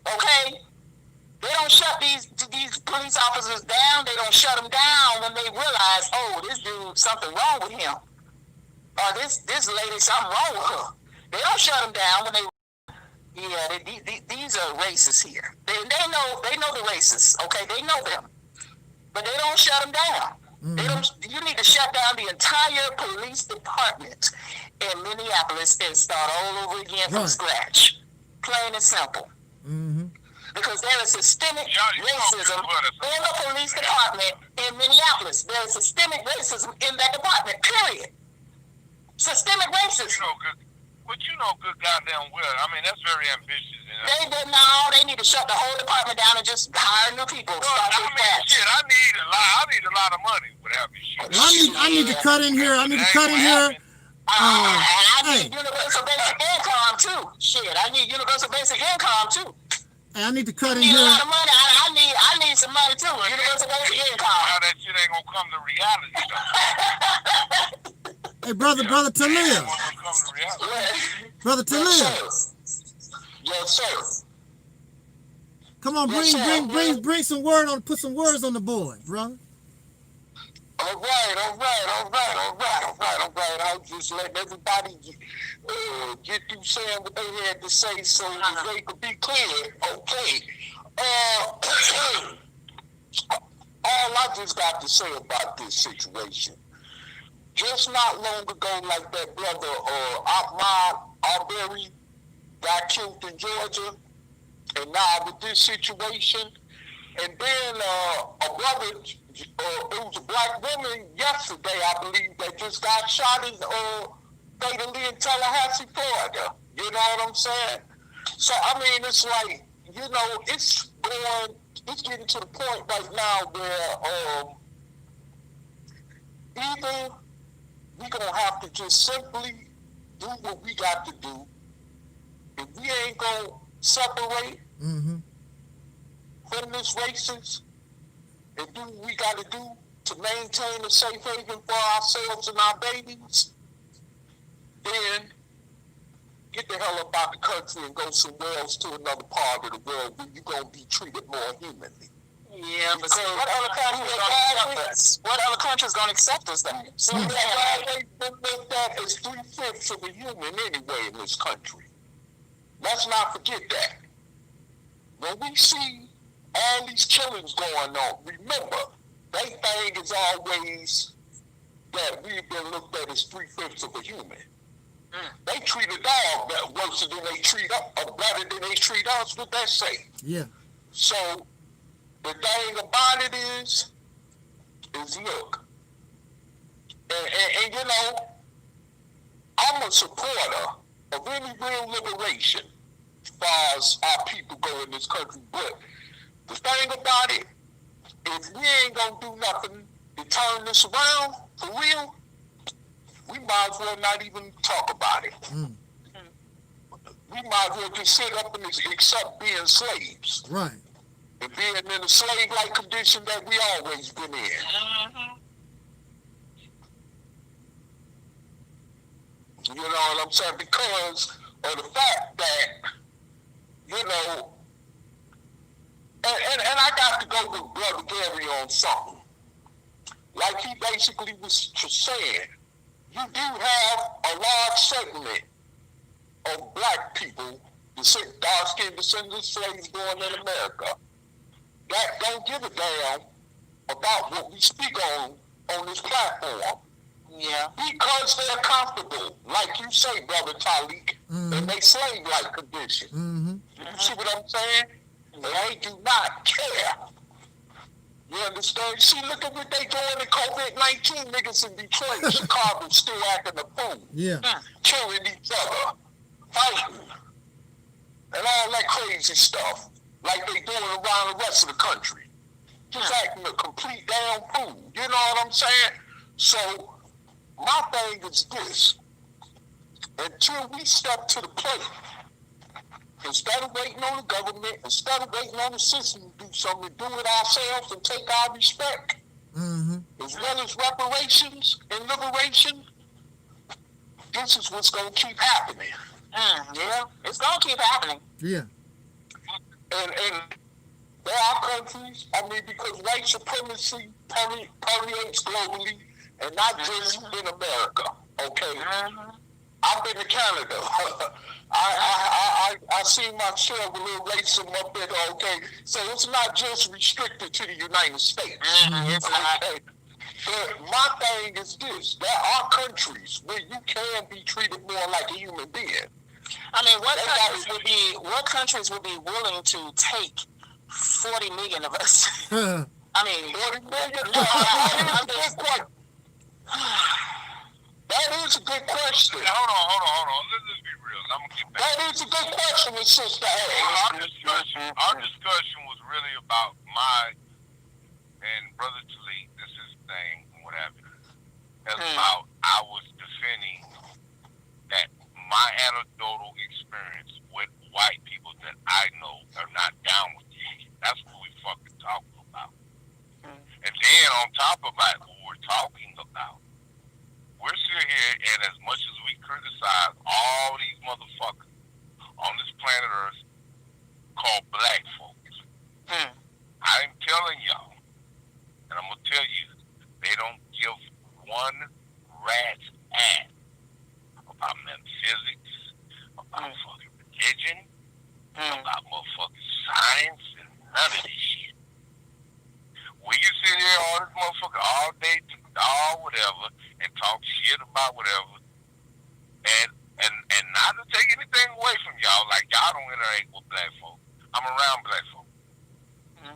Okay, they don't shut these police officers down. They don't shut them down when they realize, oh, this dude, something wrong with him, or this lady, something wrong with her. They don't shut them down when these are racists here. They know the racists. Okay, they know them, but they don't shut them down. You need to shut down the entire police department in Minneapolis and start all over again from scratch. Plain and simple. Because there is systemic racism in the police department in Minneapolis. There is systemic racism in that department, period. Systemic racism. But good goddamn well. I mean, that's very ambitious. They need to shut the whole department down and just hire new people. Shit, I need a lot of money for that shit. I need to cut in here. I need universal basic income too. Shit, I need universal basic income too. I need to cut in here. A lot of money. I need some money too. Universal basic income. How that shit ain't gonna come to reality though. Hey, brother Taalik. Brother Taalik. Yes, sir. Come on, bring some word on. Put some words on the board, brother. All right. I'll just let everybody get through saying what they had to say so that they could be clear. Okay. All I just got to say about this situation, just not long ago, like that brother Ibn'rad got killed in Georgia, and now with this situation, and then a brother, it was a black woman yesterday, I believe, that just got shot in fatally in Tallahassee, Florida. You know what I'm saying? So I mean, it's like, it's getting to the point right now where either we're gonna have to just simply do what we got to do. If we ain't gonna separate from this racist and do what we got to do to maintain a safe haven for ourselves and our babies, then get the hell up out the country and go somewhere else to another part of the world where you're going to be treated more humanly. Yeah, but what other country's going to accept us then? So they look at as 3/5 of a human anyway in this country. Let's not forget that. When we see all these killings going on, remember, they thing is always that we've been looked at as 3/5 of a human. They treat a dog worse than they treat us, or better than they treat us. What that say? Yeah. So the thing about it is look, and I'm a supporter of any real liberation as far as our people go in this country. But the thing about it, if we ain't gonna do nothing to turn this around for real, we might as well not even talk about it. We might as well just sit up and accept being slaves. Right. And being in a slave-like condition that we always been in. You know what I'm saying? Because of the fact that, and I got to go with Brother Gavin on something. Like he basically was saying, you do have a large segment of black people, dark-skinned descendants of slaves born in America, that don't give a damn about what we speak on this platform. Yeah. Because they're comfortable. Like you say, Brother Taalik, and they slave-like condition. You see what I'm saying? They do not care. You understand? See, look at what they doing in COVID-19. Niggas in Detroit, Chicago, still acting a fool. Yeah. Killing each other, fighting, and all that crazy stuff, like they doing around the rest of the country. Just acting a complete damn fool. You know what I'm saying? So, my thing is this. Until we step to the plate, instead of waiting on the government, instead of waiting on the system to do something, do it ourselves and take our respect, as well as reparations and liberation, this is what's going to keep happening. Yeah, it's going to keep happening. Yeah. And there are countries, I mean, because white supremacy permeates globally and not just in America, okay? I've been to Canada. I see myself a little racism up there, okay? So it's not just restricted to the United States. Okay? But my thing is this. There are countries where you can be treated more like a human being. I mean, what countries would be willing to take 40 million of us? I mean, 40 million? That is a good question. Hold on. Let's just be real. I'm gonna get back. That is a good question, sister. Our discussion was really about my and Brother Taalik. This is the thing, what happened. That's about I was defending that my anecdotal experience with white people that I know are not down with you. That's what we fucking talking about. And then on top of that, what we're talking about, we're sitting here, and as much as we criticize all these motherfuckers on this planet Earth called black folks, I'm telling y'all, and I'm going to tell you, they don't give one rat's ass about metaphysics, about fucking religion, about motherfucking science, and none of this shit. We can sit here all this motherfucker all day, all whatever, and talk shit about whatever, and not to take anything away from y'all, like y'all don't interact with black folk. I'm around black folk.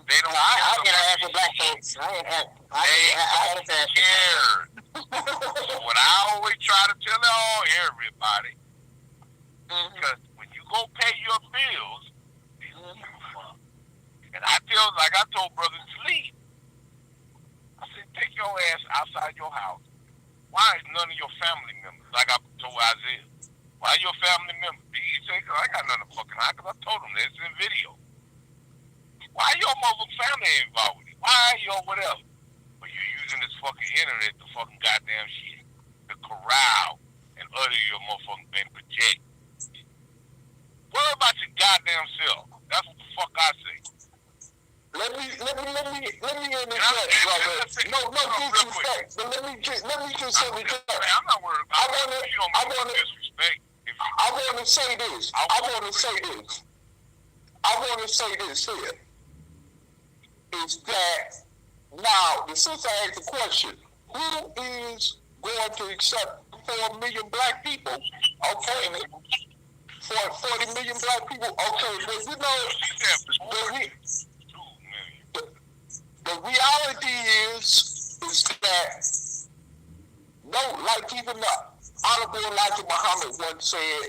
They don't. I interact with black folks. They don't care. So what I always try to tell everybody, because when you go pay your bills, they don't give a fuck. And I told Brother Sleep, I said, take your ass outside your house. Why is none of your family members, like I told Isaiah, why your family members? He said, I got none of fucking high, because I told him this in video. Why your motherfucking family ain't involved with it? Why your whatever? But you're using this fucking internet to fucking goddamn shit, to corral and utter your motherfucking and project. Worry about your goddamn self. That's what the fuck I say. Let me interject, brother. No disrespect. But let me just interject. I'm not worried about it. You don't want to disrespect. I want to say this. I want to say this here. Is that now the sister asked the question, who is going to accept 4 million black people? Okay. For 40 million black people, okay, but you know, the reality is that no, like even the Honorable Elijah Muhammad once said,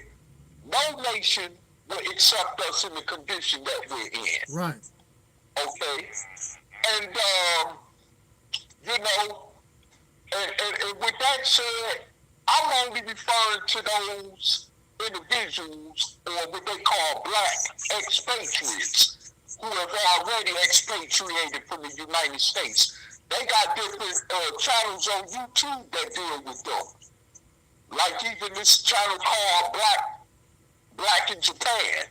no nation will accept us in the condition that we're in. Right. Okay. And you know, and with that said, I'm only referring to those individuals, or what they call black expatriates, who have already expatriated from the United States. They got different channels on YouTube that deal with them. Like even this channel called Black in Japan.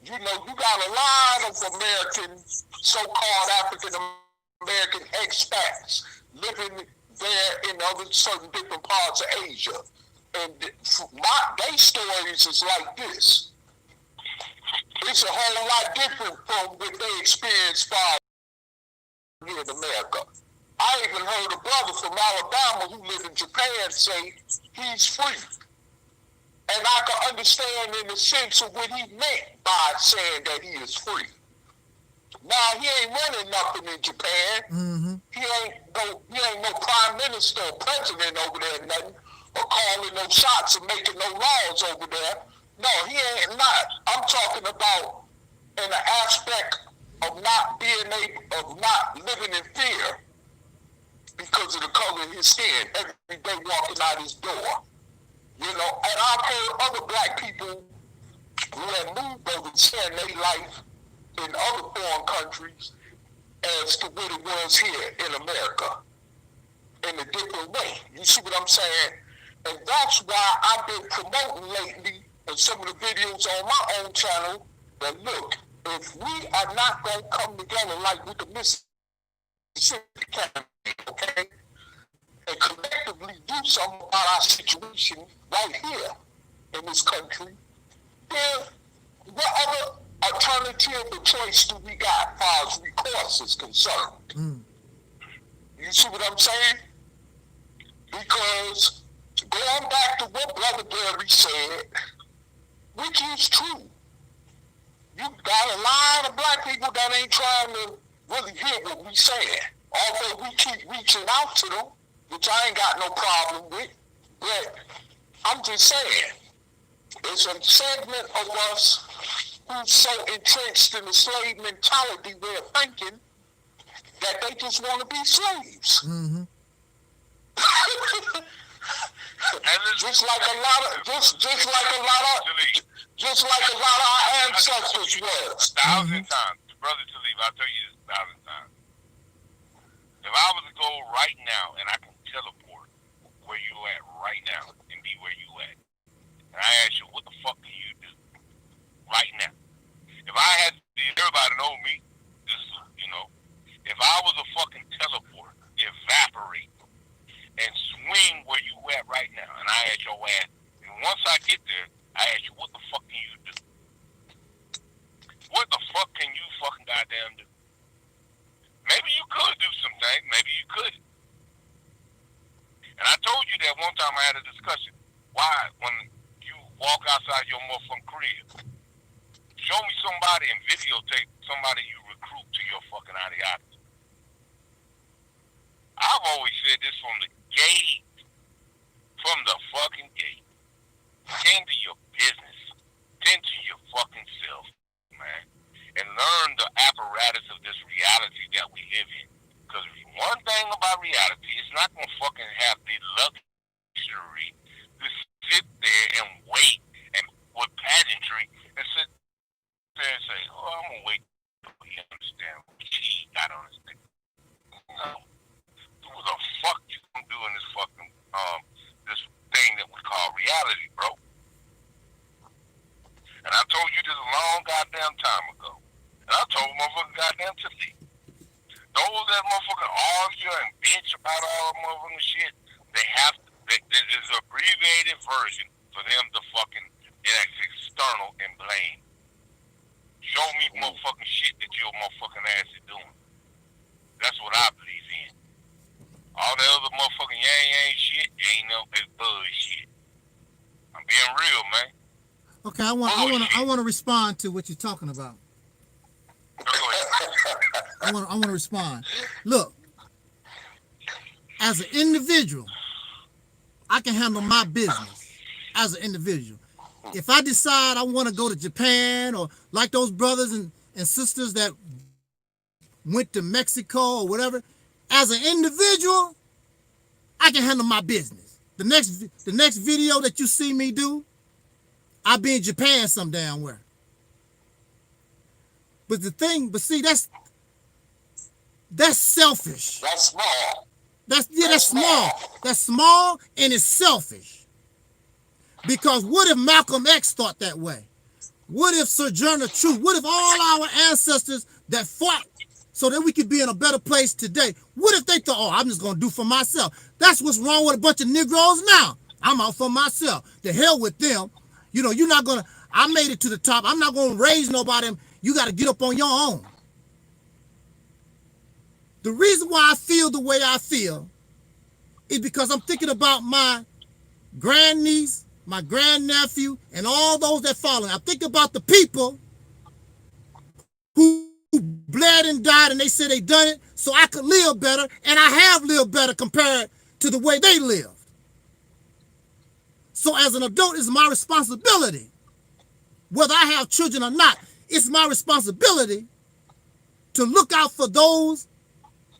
You know, you got a lot of American, so-called African-American expats living there in other certain different parts of Asia. And their stories is like this. It's a whole lot different from what they experienced here in America. I even heard a brother from Alabama who lived in Japan say he's free. And I can understand in the sense of what he meant by saying that he is free. Now, he ain't running nothing in Japan. Mm-hmm. He ain't no prime minister or president over there, nothing, or calling no shots and making no laws over there. No, he ain't not. I'm talking about in the aspect of not living in fear because of the color of his skin every day walking out his door. You know, and I've heard other black people who have moved over and spend their life in other foreign countries as to what it was here in America in a different way. You see what I'm saying? And that's why I've been promoting lately in some of the videos on my own channel that look, if we are not going to come together like with the Mississippi campaign, okay, and collectively do something about our situation right here in this country, then what other alternative or choice do we got as far as recourse is concerned? Mm. You see what I'm saying? Because going back to what Brother Barry said, which is true, you got a lot of black people that ain't trying to really hear what we saying. Although we keep reaching out to them, which I ain't got no problem with, but I'm just saying, there's a segment of us who's so entrenched in the slave mentality way of thinking that they just want to be slaves. Mm-hmm. just like a lot of our ancestors was. 1,000 times, Brother Taalik, I'll tell you this 1,000 times. If I was to go right now and I can teleport where you at right now and be where you at, and I ask you, what the fuck can you do right now? If I had everybody know me, this, you know, if I was a fucking teleport, evaporate, and swing where you at right now, and I ask your ass, and once I get there, I ask you, what the fuck can you do? What the fuck can you fucking goddamn do? Maybe you could do some things, maybe you couldn't. And I told you that one time I had a discussion. Why, when you walk outside your motherfucking crib, show me somebody and videotape somebody you recruit to your fucking ideology. I've always said this from the gate, from the fucking gate. Tend to your business. Tend to your fucking self, man. And learn the apparatus of this reality that we live in. Because one thing about reality, it's not going to fucking have the luxury to sit there and wait and with pageantry and sit there and say, oh, I'm going to wait until you understand what she got on his thing. No. What the fuck you going to do in this fucking, this thing that we call reality, bro? And I told you this a long goddamn time ago. And I told motherfucking goddamn Taalik. Those that motherfucking argue and bitch about all that motherfucking shit, they have to, there is an abbreviated version for them to fucking, it's external and blame. Show me motherfucking shit that your motherfucking ass is doing. That's what I believe in. All that other motherfucking yang shit, ain't no, it's bullshit. I'm being real, man. Okay, I want to respond to what you're talking about. I want to respond. Look, as an individual, I can handle my business as an individual. If I decide I want to go to Japan, or like those brothers and sisters that went to Mexico or whatever, as an individual, I can handle my business. The next video that you see me do, I'll be in Japan some damn where. But see, that's selfish. That's small. That's small. That's small and it's selfish. Because what if Malcolm X thought that way? What if Sojourner Truth? What if all our ancestors that fought so that we could be in a better place today? What if they thought, oh, I'm just gonna do for myself? That's what's wrong with a bunch of Negroes now. I'm out for myself. The hell with them. You know, you're not gonna, I made it to the top. I'm not gonna raise nobody. You got to get up on your own. The reason why I feel the way I feel is because I'm thinking about my grandniece my grandnephew, and all those that follow. I think about the people who bled and died, and they said they done it so I could live better, and I have lived better compared to the way they lived. So as an adult, it's my responsibility, whether I have children or not, it's my responsibility to look out for those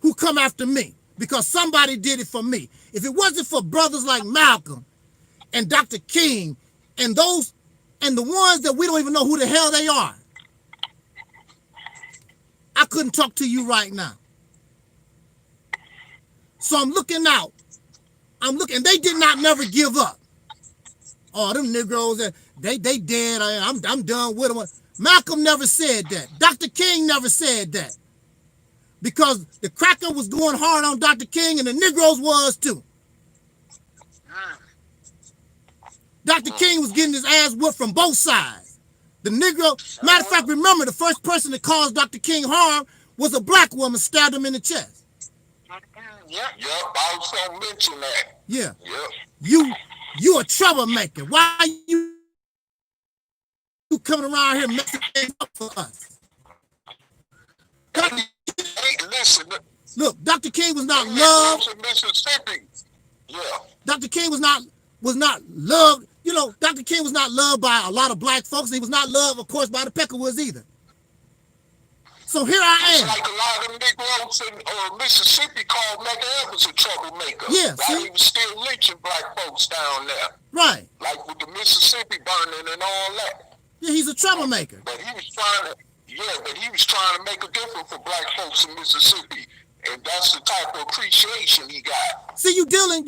who come after me, because somebody did it for me. If it wasn't for brothers like Malcolm and Dr. King and those, and the ones that we don't even know who the hell they are, I couldn't talk to you right now. So I'm looking out. I'm looking, they did not never give up. Oh, them Negroes, they dead. I'm done with them. Malcolm never said that. Dr. King never said that. Because the cracker was going hard on Dr. King and the Negroes was too. Dr. King was getting his ass whooped from both sides. The Negro, matter of fact, remember the first person that caused Dr. King harm was a black woman, stabbed him in the chest. Yep, I was gonna mention that. Yeah. Yep. You a troublemaker. Why you coming around here messing things up for us? Hey, listen. Look, Dr. King was not loved. Mississippi. Yeah. Dr. King was not loved. You know, Dr. King was not loved by a lot of black folks. He was not loved, of course, by the Peckerwoods either. So here I am. Like a lot of Negroes in Mississippi called Mecca Evans a troublemaker. Yeah, While he was still lynching black folks down there. Right. Like with the Mississippi burning and all that. Yeah, he's a troublemaker. But he was trying to make a difference for black folks in Mississippi. And that's the type of appreciation he got. See, you dealing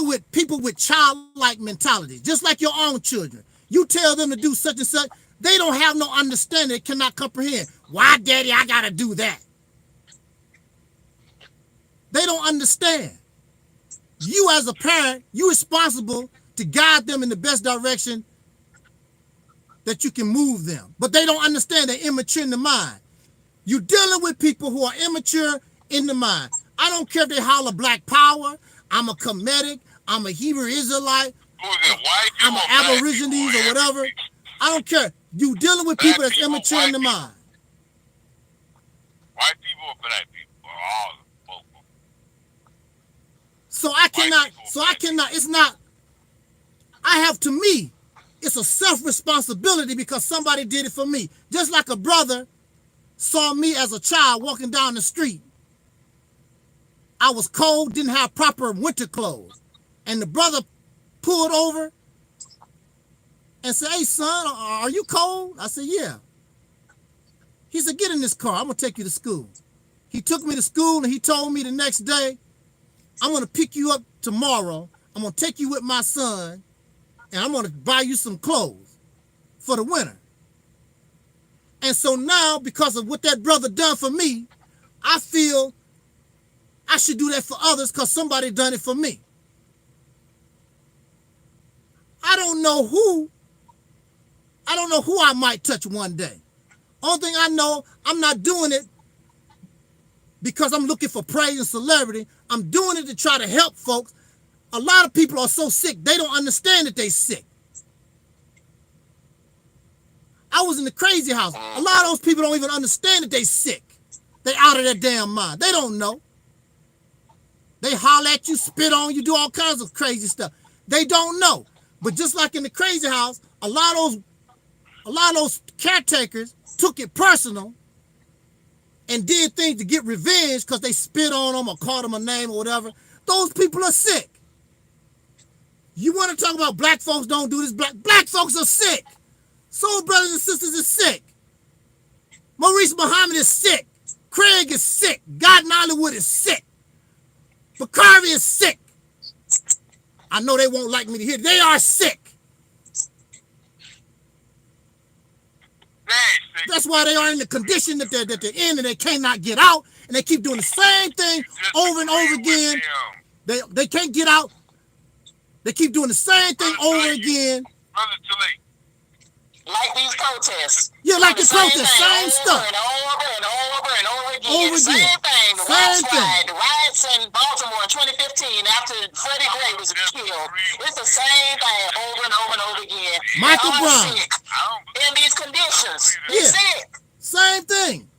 with people with childlike mentality, just like your own children. You tell them to do such and such, they don't have no understanding, they cannot comprehend. Why, Daddy, I gotta do that? They don't understand. You as a parent, you're responsible to guide them in the best direction that you can move them. But they don't understand, they're immature in the mind. You're dealing with people who are immature in the mind. I don't care if they holler black power, I'm a Kemetic, I'm a Hebrew Israelite, I'm an Aborigines or whatever. I don't care. You dealing with people that's immature in the mind. White people or black people? All both. So I cannot, it's not, to me, it's a self-responsibility because somebody did it for me. Just like a brother saw me as a child walking down the street. I was cold, didn't have proper winter clothes. And the brother pulled over and said, "Hey, son, are you cold?" I said, "Yeah." He said, "Get in this car. I'm going to take you to school." He took me to school and he told me the next day, "I'm going to pick you up tomorrow. I'm going to take you with my son and I'm going to buy you some clothes for the winter." And so now, because of what that brother done for me, I feel I should do that for others because somebody done it for me. I don't know who I might touch one day. Only thing I know, I'm not doing it because I'm looking for praise and celebrity. I'm doing it to try to help folks. A lot of people are so sick, they don't understand that they sick. I was in the crazy house. A lot of those people don't even understand that they sick. They out of their damn mind. They don't know. They holler at you, spit on you, do all kinds of crazy stuff. They don't know. But just like in the crazy house, a lot of those caretakers took it personal and did things to get revenge because they spit on them or called them a name or whatever. Those people are sick. You want to talk about black folks don't do this? Black folks are sick. Soul brothers and sisters is sick. Maurice Muhammad is sick. Craig is sick. God in Hollywood is sick. Bakari is sick. I know they won't like me to hear it. They are sick. That's why they are in the condition that they're in and they cannot get out. And they keep doing the same thing over and over again. They can't get out. They keep doing the same thing over again. Brother Taalik. Like these protests. Yeah, like the protests, same stuff. And over and over and over again. Over again. Same thing. The Same thing. The riots in Baltimore in 2015 after Freddie Gray was killed. It's the same thing over and over and over again. Michael Brown. In these conditions. They're sick. Same thing.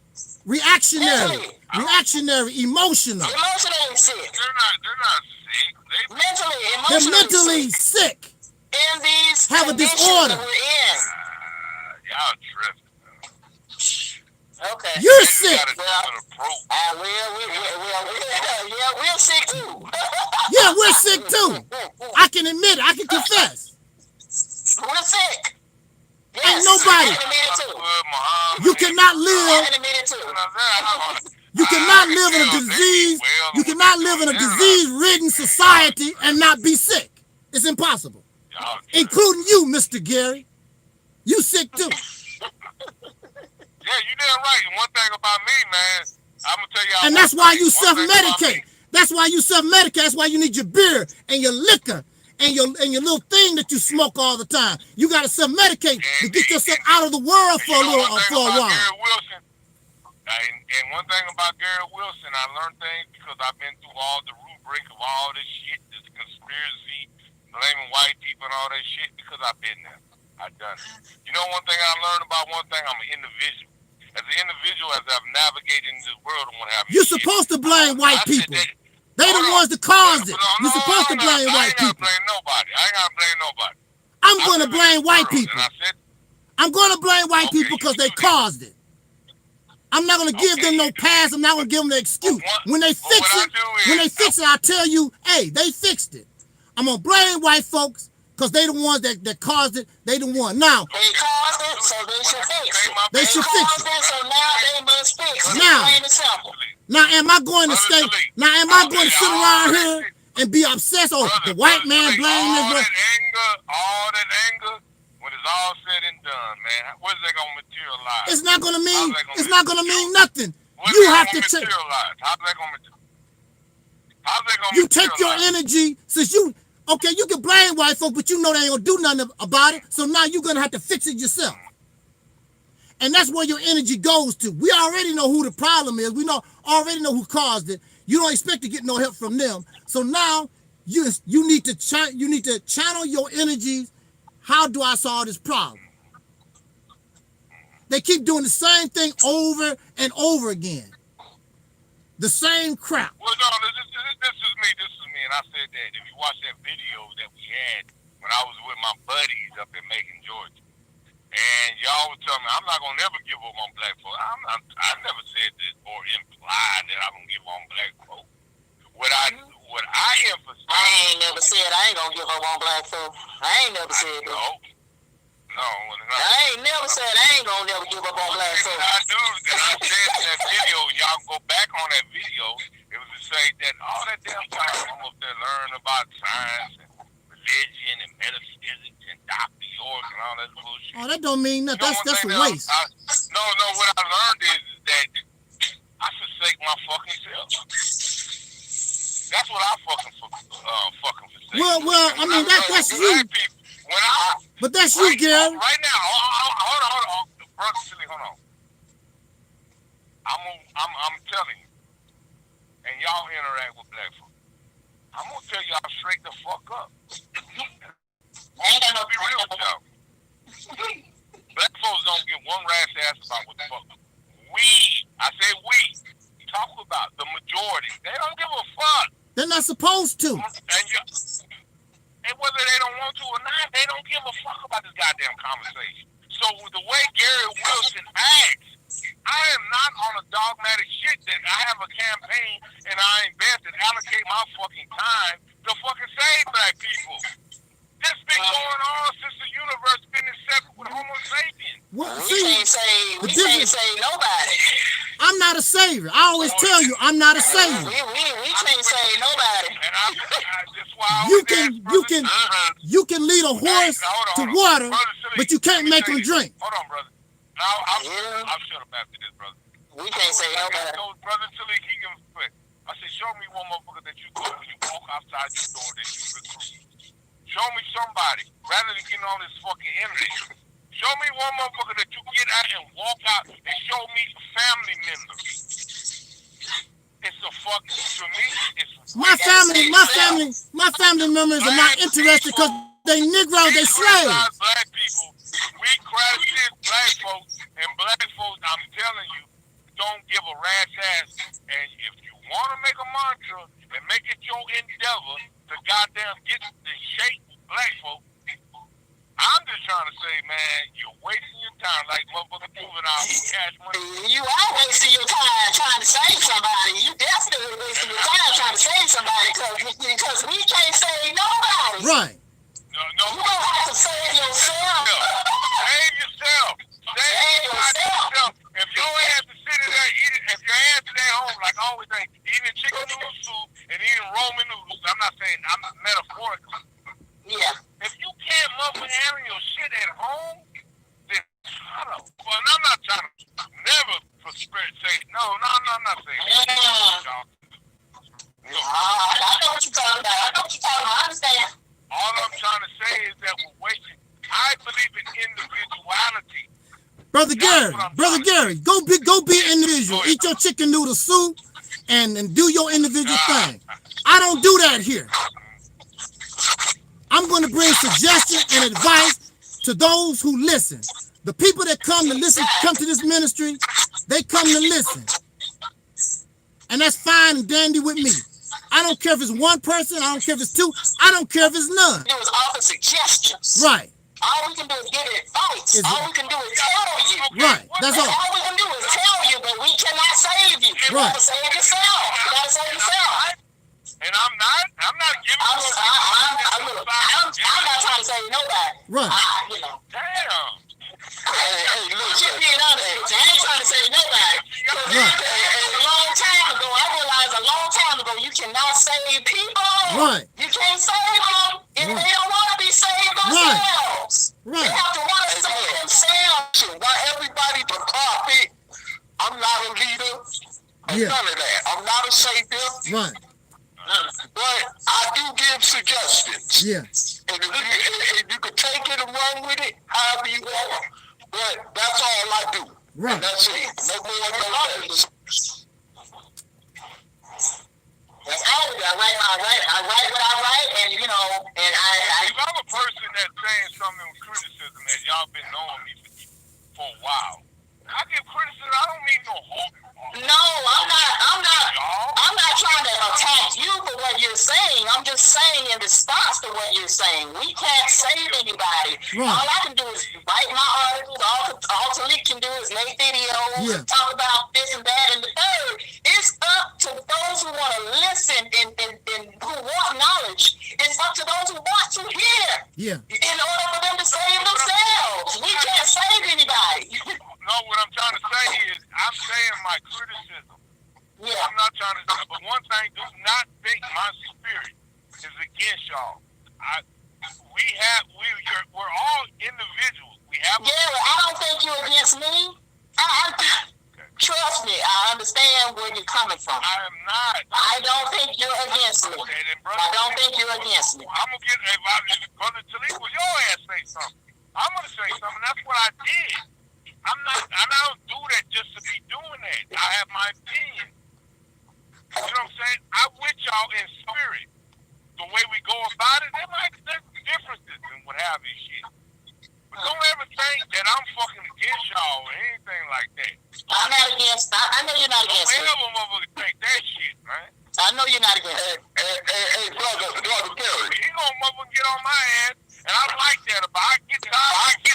Reactionary. Reactionary, emotional. Emotionally sick. They're not sick. Mentally, They're emotionally mentally sick. in these Have a conditions disorder. that we're in. Y'all tripping. Okay. You're sick. We're sick too. Yeah, we're sick too. I can admit it. I can confess. We're sick. Yes, Ain't nobody. I can admit it too. You cannot live. I can admit it too. You cannot live in a disease. You cannot live in a disease-ridden society and not be sick. It's impossible. Including you, Mr. Gary. You sick too. Yeah, you damn right. And one thing about me, man, I'm gonna tell y'all. And that's why you self-medicate. That's why you self-medicate. That's why you need your beer and your liquor and your little thing that you smoke all the time. You gotta self-medicate to get yourself out of the world for a while. Gary Wilson, and one thing about Gary Wilson, I learned things because I've been through all the rubric of all this shit, this conspiracy, blaming white people and all that shit, because I've been there. I've done it. You know one thing I learned about one thing? I'm an individual. As an individual, as I've navigated in this world and what have you. You're supposed to blame white people. They the ones that caused it. You're supposed to blame white people. I ain't gotta blame nobody. I'm going to blame white people. I'm going to blame white people because they caused it. I'm not going to give them no pass. I'm not going to give them the excuse. When they fix it, I'll tell you, hey, they fixed it. I'm going to blame white folks because they the ones that caused it. They the one. Now, they caused it, so they should fix it. They should fix it. So now they must fix it. Now, Plain and simple. Now, am I going to stay? Now, am I going to sit around here and be obsessed? Oh, the white man blaming this. All that anger, when it's all said and done, man, where's that gonna materialize? It's not gonna mean. It's not gonna mean nothing. You have to take. How's that gonna You take your energy since you. Okay, you can blame white folks, but you know they ain't gonna do nothing about it. So now you're gonna have to fix it yourself. And that's where your energy goes to. We already know who the problem is. We already know who caused it. You don't expect to get no help from them. So now you need to channel your energies. How do I solve this problem? They keep doing the same thing over and over again. The same crap. Well, no, this is me, and I said that if you watch that video that we had when I was with my buddies up in Macon, Georgia, and y'all would tell me, I'm not gonna never give up on black folks. I never said this or implied that I'm gonna give up on black folks. What I emphasize. I ain't never said I ain't gonna give up on black folks. I ain't never said that. No, I ain't never said I ain't gonna never give up on black folks. I do, and I said in that video, y'all can go back on that video, it was to say that all that damn time I'm up there learning about science and religion and metaphysics and Dr. York and all that bullshit. Oh, that don't mean nothing. That's a waste. No, what I learned is that I forsake my fucking self. That's what I fucking forsake. Well, I mean, that's you. But that's you, Gary. Right now, hold on. Brother Silly, hold on. I'm telling you, and y'all interact with black folks. I'm gonna tell y'all straight the fuck up. I ain't gonna be real with y'all. Black folks don't get one rat's ass about what the fuck I say we talk about the majority. They don't give a fuck. They're not supposed to. And whether they don't want to or not, they don't give a fuck about this goddamn conversation. So the way Gary Wilson acts, I am not on a dogmatic shit that I have a campaign and I invest and allocate my fucking time to fucking save black people. This been going on since the universe been incepted with Homo sapiens. What? We can't save nobody. I'm not a savior. I always tell you, I'm not a savior. We can't save nobody. And that's why you can lead a horse to water, but you can't make him drink. Hold on, brother. I'll shut up after this, brother. We can't save nobody. Brother Taalik, he can quit. I said, show me one motherfucker that you go when you walk outside your door that you recruit. Show me somebody, rather than getting on this fucking internet. Show me one motherfucker that you get out and walk out and show me family members. It's a fucking, to me, it's my family members are not interested because they Negroes, they slaves. Black people, we criticize black folks, and black folks, I'm telling you, don't give a rat's ass. And if you want to make a mantra and make it your endeavor to goddamn get the shape black folks, I'm just trying to say, man, you're wasting your time like motherfucker moving out cash money. You are wasting your time trying to save somebody. You definitely wasting your time trying to save somebody because we can't save nobody. Right. No. You don't have to save yourself. Save yourself. Save yourself. If your ass is sitting there eating, if your ass is at home, like I always say, eating chicken noodle soup and eating Roman noodles, I'm not saying, I'm metaphorically. Yeah. If you can't motherfucking handle your shit at home, then shut up. Well, I'm not trying to never for spirit say, no, I'm not saying that. I know what you're talking about. I understand. All I'm trying to say is that we're wasting. I believe in individuality. Brother Gary, go be individual. Eat your chicken noodle soup and do your individual thing. I don't do that here. I'm going to bring suggestions and advice to those who listen. The people that come to this ministry, they come to listen. And that's fine and dandy with me. I don't care if it's one person, I don't care if it's two, I don't care if it's none. It was offer suggestions. Right. All we can do is give advice. All we can do is tell you. Right. That's all. All we can do is tell you, but we cannot save you. You Right. gotta save yourself. You gotta save yourself. And I'm not giving I'm not trying to save nobody. Right. Damn. Hey, look, just being honest, I ain't trying to save nobody. Right. A long time ago, I realized you cannot save people. Right. You can't save them if they don't want to be saved themselves. Right. They have to want to save themselves. Why everybody the prophet? I'm not a leader. None of that. I'm not a savior. Right. But I do give suggestions. Yeah. And if you can take it and run with it, however you want. But that's all I do. Right. And that's it. No more, no less. That's all. I write what I write, and and If I'm a person that's saying something with criticism that y'all been knowing me for a while, I give criticism. I don't mean no harm. No, I'm not trying to attack you for what you're saying. I'm just saying in response to what you're saying. We can't save anybody. Right. All I can do is write my articles. All Taalik can do is make videos and talk about this and that and the third. It's up to those who want to listen and who want knowledge. It's up to those who want to hear. Yeah. In order for them to save themselves. We can't save anybody. No, what I'm trying to say is, I'm saying my criticism. Yeah. I'm not trying to say, but one thing, do not think my spirit is against y'all. We're all individuals. We have. Yeah, I don't think you're against me. Trust me, I understand where you're coming from. I am not. I don't think you're against me. Okay, then, I don't think you're against me. I'm gonna get if Brother Taalik, will your ass say something? I'm gonna say something. That's what I did. I don't do that just to be doing that. I have my opinion. You know what I'm saying? I'm with y'all in spirit. The way we go about it, there's differences and what have you shit. But don't ever think that I'm fucking against y'all or anything like that. I'm not against. I know you're not against me. Don't ever motherfucker think that shit, man. I know you're not against me. Hey, brother Gary. He gonna motherfucker get on my ass, and I like that about. I get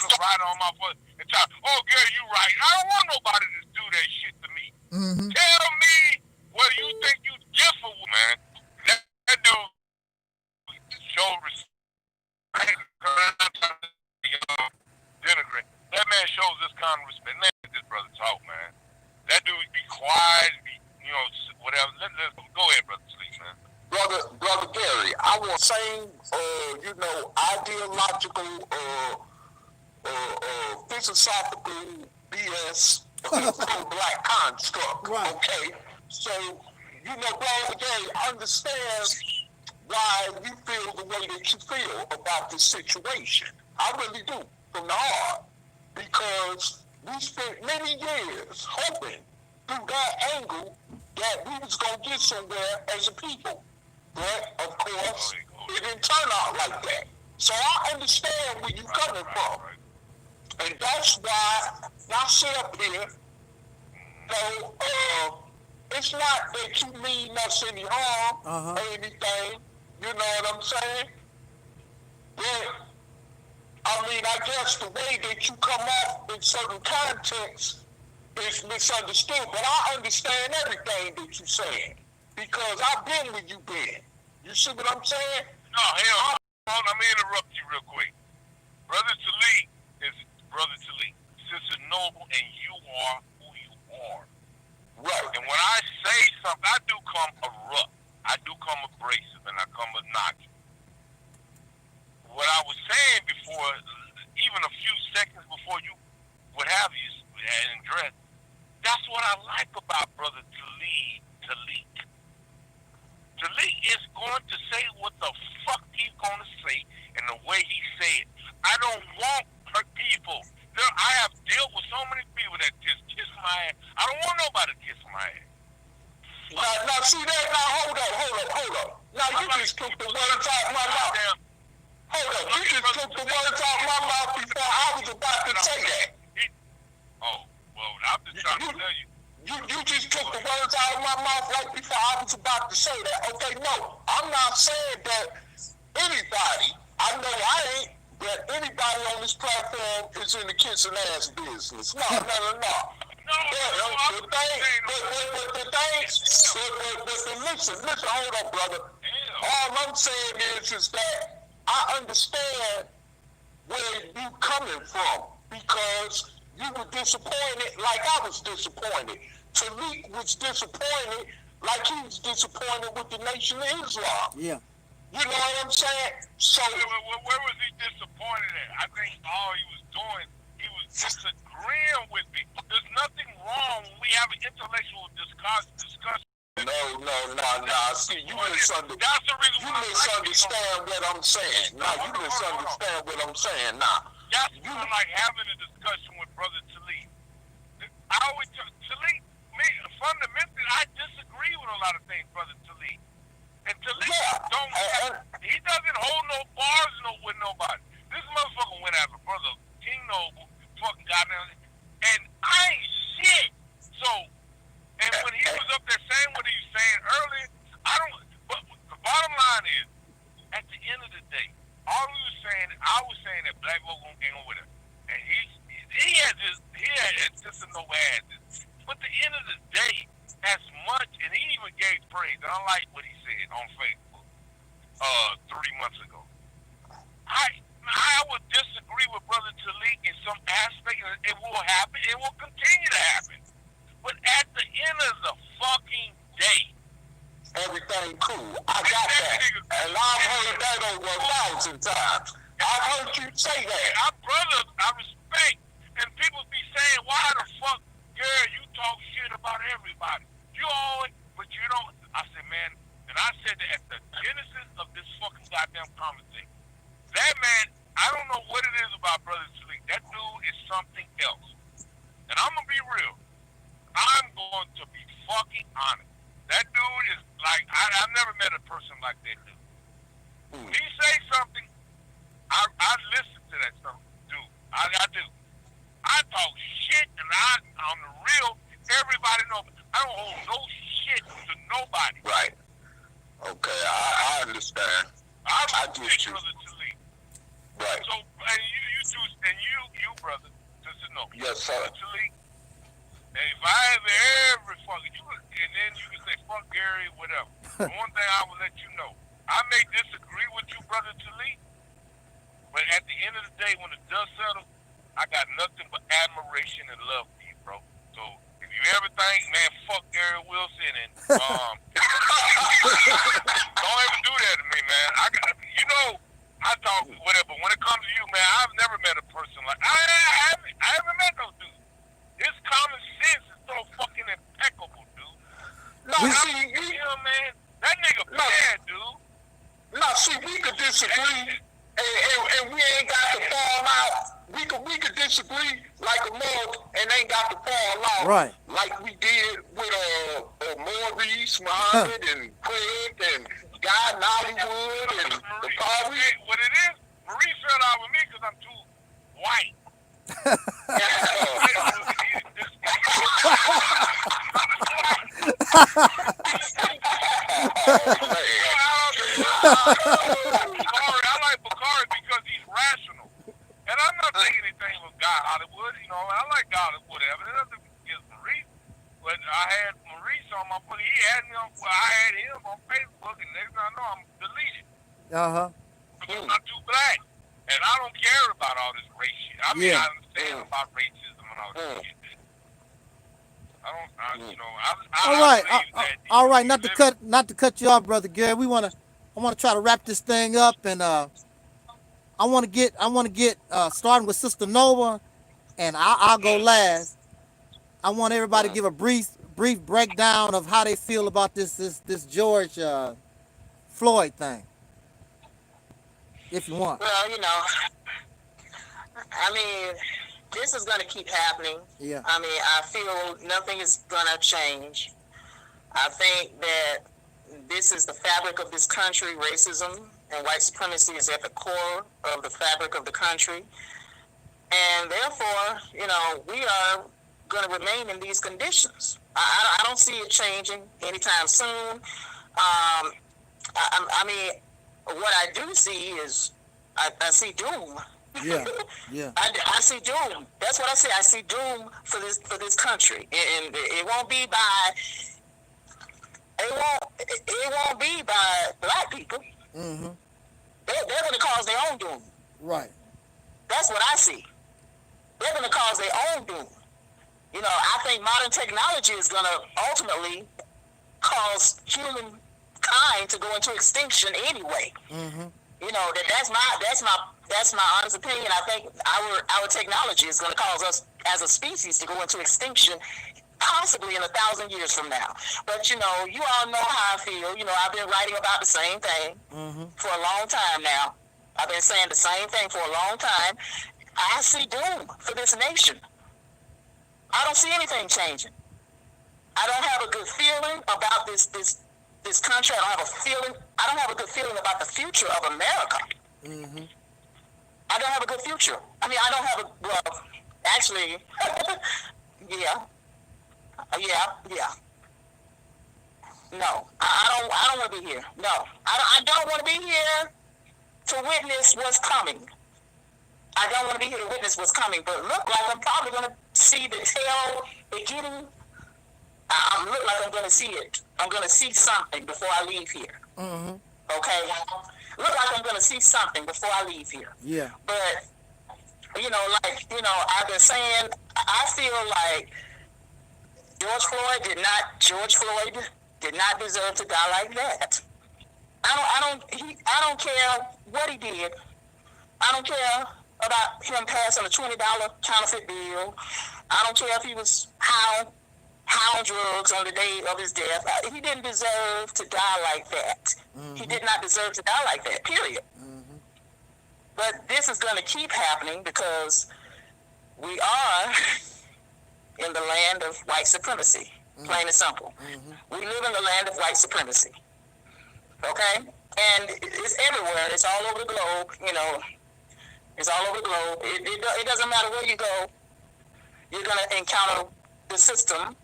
right on my foot and try. Oh, Gary, you right. I don't want nobody to do that shit to me. Mm-hmm. Tell me what you think you different, man. That dude showed respect. That man shows this kind of respect. Let this brother talk, man. That dude be quiet, whatever. Let's go ahead, brother. Sleep, man. Brother Gary, I was saying, ideological, philosophical BS, black construct. Right. Okay, so brother Gary, understand why you feel the way that you feel about this situation. I really do, from the heart. because we spent many years hoping through that angle that we was going to get somewhere as a people. But, of course, it didn't turn out like that. So I understand where you're coming from. And that's why I sit up here. So, it's not that you mean us any harm or anything. You know what I'm saying? But, I mean, I guess the way that you come off in certain contexts is misunderstood. But I understand everything that you're saying because I've been where you've been. You see what I'm saying? No, hell, hold on, let me interrupt you real quick. Brother Taalik is Brother Taalik. Sister Noble, and you are who you are. Right. And when I say something, I do come abrupt. I do come abrasive, and I come obnoxious. What I was saying before, even a few seconds before you would have you address, that's what I like about Brother Taalik. Taalik is going to say what the fuck he's going to say and the way he say it. I don't want hurt people. I have dealt with so many people that just kiss my ass. I don't want nobody to kiss my ass. Now see that? Now hold up. Now you just took the words out of my mouth. Hold up, you just took the words out of my mouth before I was about to say that. Oh, well, I'm just trying to tell you. You just took the words out of my mouth right before I was about to say that. Okay, no, I'm not saying that anybody, I know I ain't, that anybody on this platform is in the kissing ass business. No. Listen, hold on, brother. All I'm saying is that I understand where you coming from because you were disappointed like I was disappointed. Taalik was disappointed like he was disappointed with the Nation of Islam. Yeah. You know what I'm saying? So where was he disappointed at? I think all he was doing, he was disagreeing with me. There's nothing wrong when we have an intellectual discussion. No. See, you misunderstand. That's the reason you misunderstand what I'm saying. No, you misunderstand what I'm saying. Now, that's why I like having a discussion with Brother Taalik. I always tell Taalik, fundamentally, I disagree with a lot of things, Brother Taalik. And Taalik he doesn't hold no bars with nobody. This motherfucker went after Brother King Noble, fucking goddamn, and I ain't shit. So, and when he was up there saying what he was saying earlier, but the bottom line is, at the end of the day, all he was saying, I was saying that black folk gonna get with him. And he had just no ass. But at the end of the day, as much, and he even gave praise, and I like what he said on Facebook 3 months ago. I would disagree with Brother Taalik in some aspect. It will happen. It will continue to happen. But at the end of the fucking day, everything cool. I got that. And I've heard that over 1,000 times. I've heard you say that. Our brothers, I respect. And people be saying, why the fuck, girl, you talk shit about everybody. You always, but you don't. I said, man, and I said that at the genesis of this fucking goddamn conversation. That man, I don't know what it is about Brother Taalik. That dude is something else. And I'm going to be real. I'm going to be fucking honest. That dude is like, I've never met a person like that dude. When he say something, I listen to that stuff, dude. I do. I talk shit, and on the real, everybody knows. I don't hold no shit to nobody. Right. Okay, I understand. I get you. Brother Taalik. Right. So, and you, brother, just to know. Yes, sir. Brother Taalik. And if I have every fucking, and then you can say, fuck Gary, whatever. The one thing I will let you know, I may disagree with you, Brother Taalik, but at the end of the day, when the dust settles, I got nothing but admiration and love for you, bro. So if you ever think, man, fuck Gary Wilson, and don't ever do that to me, man. I talk whatever. When it comes to you, man, I've never met a person like I haven't met no dude. His common sense is so fucking impeccable, dude. No, see, you know, man, that nigga bad, dude. No, see, we could disagree, and we ain't got to fall out we could disagree like a mug and ain't got to fall off. Right. Like we did with Maurice, Muhammad, and Craig, and Guy in Hollywood, and the Power. What it is, Maurice fell out with me because I'm too white. I like Bakari because he's rational. And I'm not saying anything with Guy Hollywood, you know, I like Guy Hollywood, whatever. It doesn't against Maurice. But I had Maurice on my book. He had me on, well, I had him on Facebook, and next thing I know, I'm deleted. Because I'm too black. And I don't care about all this race shit. I mean, I understand about racism and all this shit. All right. Not to cut you off, Brother Gary. I want to try to wrap this thing up, and I want to get starting with Sister Nova, and I'll go last. I want everybody to give a brief breakdown of how they feel about this George Floyd thing, if you want. Well, you know, I mean, this is going to keep happening. Yeah. I mean, I feel nothing is going to change. I think that this is the fabric of this country. Racism and white supremacy is at the core of the fabric of the country. And therefore, you know, we are going to remain in these conditions. I don't see it changing anytime soon. I mean, what I do see is I see doom. Yeah. I see doom. That's what I say. I see doom for this country, and it won't be by black people. Mm-hmm. They're going to cause their own doom. Right. That's what I see. They're going to cause their own doom. You know, I think modern technology is going to ultimately cause humankind to go into extinction anyway. Mm-hmm. You know, that's my honest opinion. I think our technology is going to cause us as a species to go into extinction, possibly in 1,000 years from now. But you know, you all know how I feel. You know, I've been writing about the same thing for a long time now. I've been saying the same thing for a long time. I see doom for this nation. I don't see anything changing. I don't have a good feeling about this country. I don't have a good feeling about the future of America. Mm-hmm. I don't have a good future. I mean, I don't have actually, yeah. No, I don't want to be here. No, I don't want to be here to witness what's coming. I don't want to be here to witness what's coming, but look like I'm probably going to see the tail beginning. Look like I'm going to see it. I'm going to see something before I leave here. Mm-hmm. Okay? Look like I'm going to see something before I leave here. Yeah. But, you know, I've been saying, I feel like George Floyd did not deserve to die like that. I don't care what he did. I don't care about him passing a $20 counterfeit bill. I don't care if he was high on drugs on the day of his death. He didn't deserve to die like that. Mm-hmm. He did not deserve to die like that, period. Mm-hmm. But this is going to keep happening because we are in the land of white supremacy, plain and simple. Mm-hmm. We live in the land of white supremacy. Okay? And it's everywhere. It's all over the globe, you know. It's all over the globe. It doesn't matter where you go. You're going to encounter the system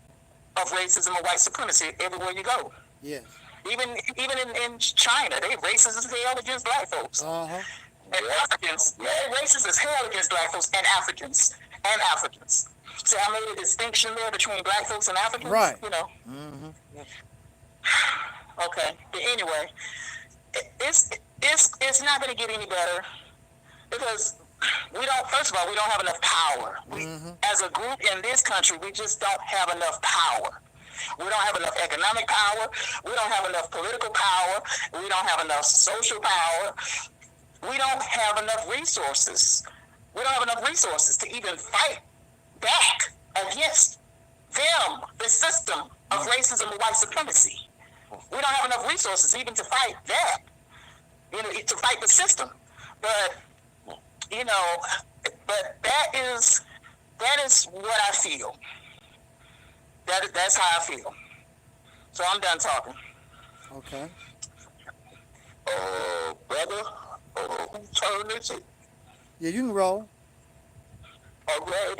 of racism and white supremacy everywhere you go. Yeah. Even in China, they racist as hell against black folks. Uh-huh. And Africans, they're racist as hell against black folks and Africans. See, I made a distinction there between black folks and Africans. Right. You know. Mm-hmm. Okay. But anyway, it's not going to get any better because first of all, we don't have enough power. As a group in this country, we just don't have enough power. We don't have enough economic power. We don't have enough political power. We don't have enough social power. We don't have enough resources. We don't have enough resources to even fight back against them, the system of racism and white supremacy. We don't have enough resources even to fight that, you know, to fight the system. But, you know, but is what I feel. That's how I feel. So I'm done talking. Okay. Brother, whose turn is it? Yeah, you can roll. All right,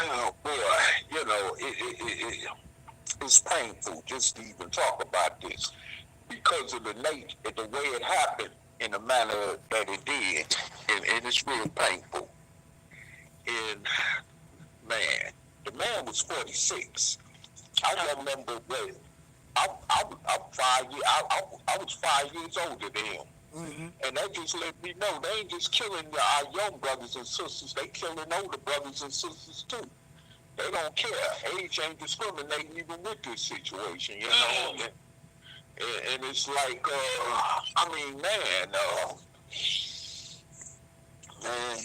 oh boy, you know, it's painful just to even talk about this because of the way it happened in the manner that it did, and it's real painful. And man, the man was 46. I remember when I was 5 years older than him. Mm-hmm. And that just let me know they ain't just killing our young brothers and sisters, they killing older brothers and sisters too. They don't care. Age ain't discriminating even with this situation, you know. And it's like, I mean, man,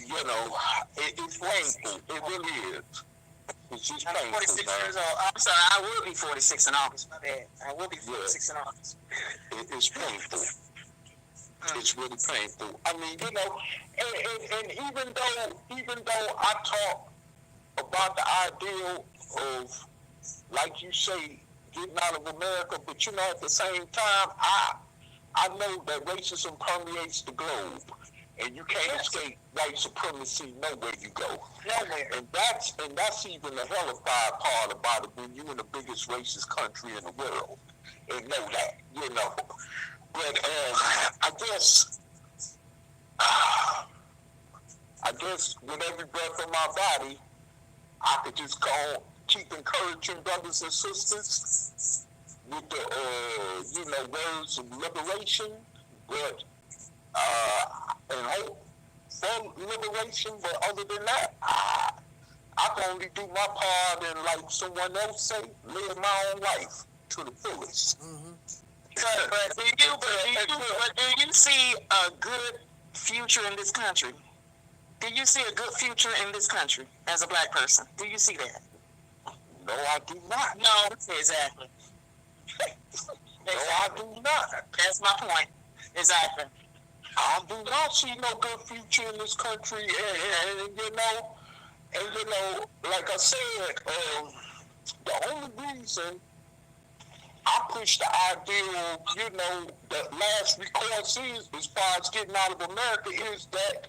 you know, it's painful. It really is. It's just painful. 46 years old. I'm sorry, I will be 46 in August. My bad. I will be 46 in August. It's painful. It's really painful. I mean, you know, and even though I talk about the ideal of, like you say, getting out of America, but you know, at the same time, I know that racism permeates the globe, and you can't escape white supremacy nowhere you go. And that's even the hellified part about it when you're in the biggest racist country in the world, and know that, you know. But I guess with every breath in my body, I could just keep encouraging brothers and sisters with the you know, words of liberation, but and hope for liberation. But other than that, I can only do my part and, like someone else say, live my own life to the fullest. Mm-hmm. But do you see a good future in this country? Do you see a good future in this country as a black person? Do you see that? No, I do not. No, exactly. No, I do not. That's my point. Exactly. I do not see no good future in this country, and you know, like I said, the only reason I push the idea of, you know, the last recourse is, as far as getting out of America, is that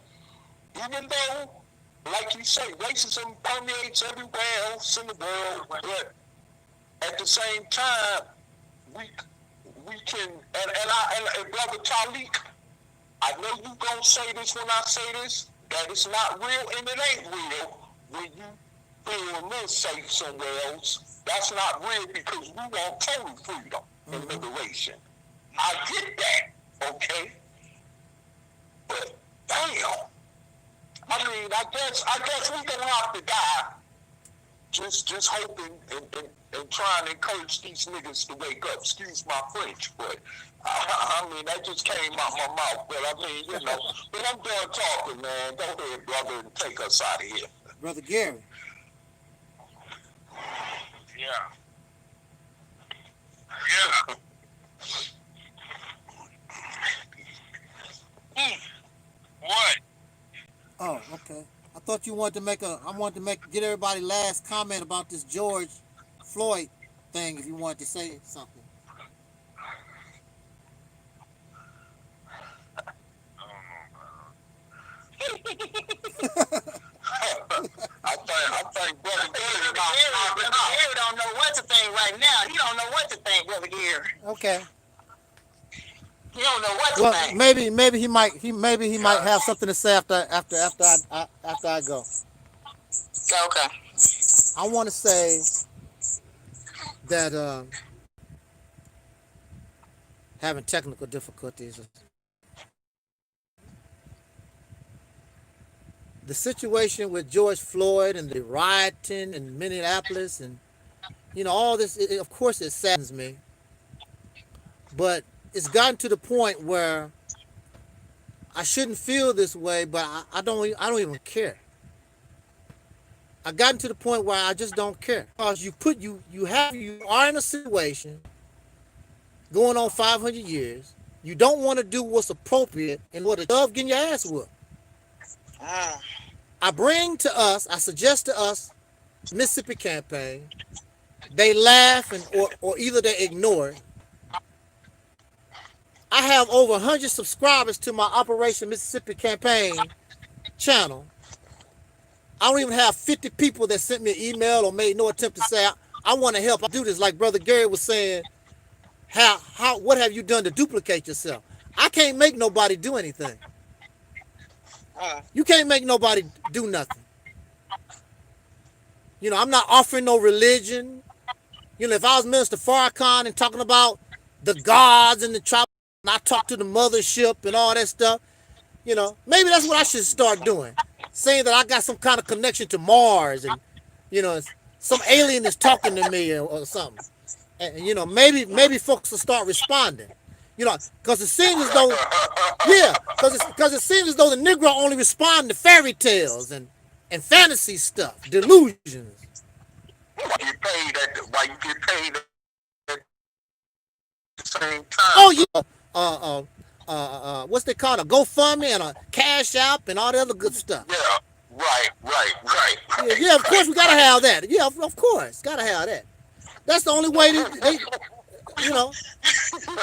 even though, like you say, racism permeates everywhere else in the world, but at the same time, we can, and Brother Taalik, I know you gonna say this when I say this, that it's not real and it ain't real when you feel a little safe somewhere else. That's not real because we want total freedom and liberation. I get that, okay? But damn, I mean, I guess we're gonna have to die. Just hoping and trying to encourage these niggas to wake up. Excuse my French, but I mean, that just came out my mouth. But I mean, you know, but I'm done talking, man. Go ahead, brother, and take us out of here. Brother Gary. Yeah. What? Oh, okay. I thought you wanted to get everybody last comment about this George Floyd thing, if you wanted to say something. I think Brother Gary don't know what to think right now. He don't know what to think, Brother Gary. Okay. He don't know what to think. Maybe he might have something to say after I go. Okay. I want to say that having technical difficulties. The situation with George Floyd and the rioting in Minneapolis and, you know, all this, of course it saddens me. But it's gotten to the point where I shouldn't feel this way, but I don't even care. I gotten to the point where I just don't care. Because you are in a situation going on 500 years. You don't want to do what's appropriate and what a dove getting your ass whooped. I suggest to us, Mississippi campaign. They laugh or either they ignore it. I have over 100 subscribers to my Operation Mississippi campaign channel. I don't even have 50 people that sent me an email or made no attempt to say, I want to help. I do this like Brother Gary was saying. What have you done to duplicate yourself? I can't make nobody do anything. You can't make nobody do nothing. You know, I'm not offering no religion. You know, if I was Minister Farrakhan and talking about the gods and the tribe, and I talk to the mothership and all that stuff, you know, maybe that's what I should start doing. Saying that I got some kind of connection to Mars and, you know, some alien is talking to me or something. And, you know, maybe folks will start responding. You know, because it seems as though, because it seems as though the Negro only respond to fairy tales and fantasy stuff, delusions. Why you get paid at the same time? Oh yeah. What's they call a GoFundMe and a Cash App and all the other good stuff. Yeah, right. Yeah, of course we gotta have that. Yeah, of course, gotta have that. That's the only way they you know. Where you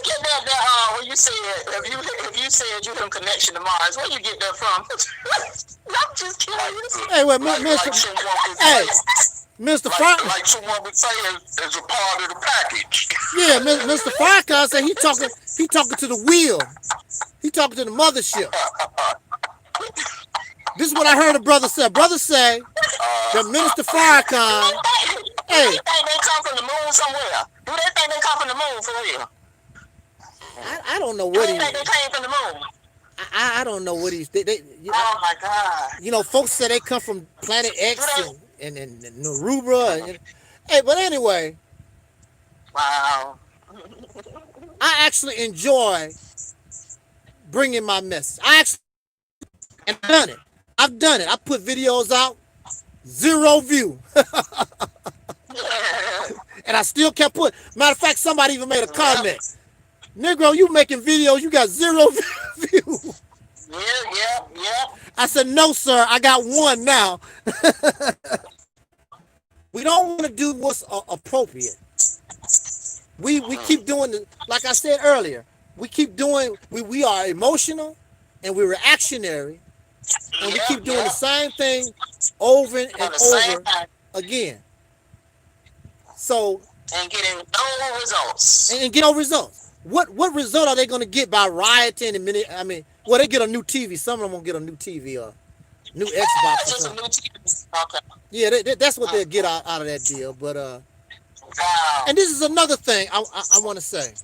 get that when you said if you said you have connection to Mars, where you get that from? I'm just curious. Hey, well, Mr. Farrakhan, like someone would say, as a part of the package. Yeah, Mr. Farrakhan said he talking to the wheel. He talking to the mothership. This is what I heard a brother say. Brother say that Minister Farrakhan. Do they think they come from the moon somewhere? Do they think they come from the moon for real? I don't know what he. They came from the moon. I don't know what he's. Oh my God! You know, folks say they come from Planet X and Narubra. Hey, but anyway. Wow. I actually enjoy bringing my message. I've done it. I put videos out, 0 view. And I still kept putting. Matter of fact, somebody even made a comment. Negro, you making videos, you got 0 view. Yeah. I said, no, sir, I got 1 now. We don't want to do what's appropriate. We keep doing it, like I said earlier, we keep doing, we are emotional and we're reactionary, and we keep doing the same thing over and over again. So and getting no results. And get no results. What result are they going to get by rioting and well, they get a new TV. Some of them won't get a new TV or new Xbox. Just a new TV. Okay. Yeah, that's what they'll get out of that deal. But wow. And this is another thing I want to say.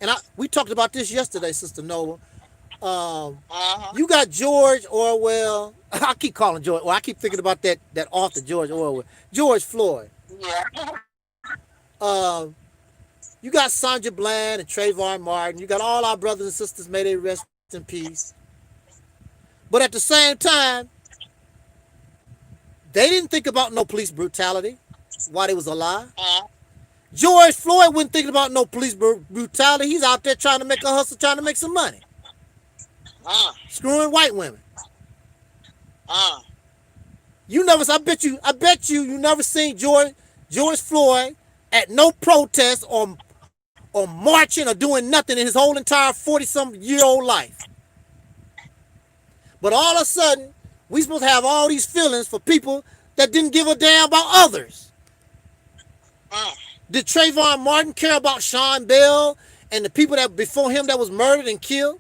And we talked about this yesterday, Sister Nova. You got George Orwell. I keep calling George. Well, I keep thinking about that author, George Orwell. George Floyd. Yeah. You got Sandra Bland and Trayvon Martin. You got all our brothers and sisters. May they rest in peace. But at the same time, they didn't think about no police brutality while they was alive. George Floyd wasn't thinking about no police brutality. He's out there trying to make a hustle, trying to make some money. Screwing white women. You never. I bet you never seen George Floyd at no protest or marching or doing nothing in his whole entire 40-some-year-old life. But all of a sudden, we supposed to have all these feelings for people that didn't give a damn about others. Did Trayvon Martin care about Sean Bell and the people that before him that was murdered and killed?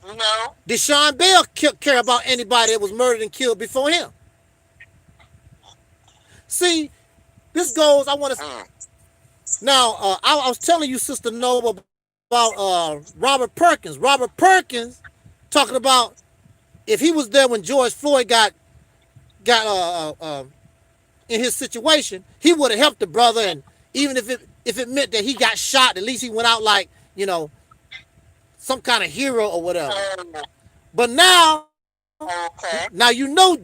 No. Did Sean Bell care about anybody that was murdered and killed before him? See, this goes, I want to... Now, I was telling you, Sister Nova, about Robert Perkins. Robert Perkins talking about if he was there when George Floyd got in his situation, he would have helped the brother, and even if it meant that he got shot, at least he went out like, you know, some kind of hero or whatever. But now, now you know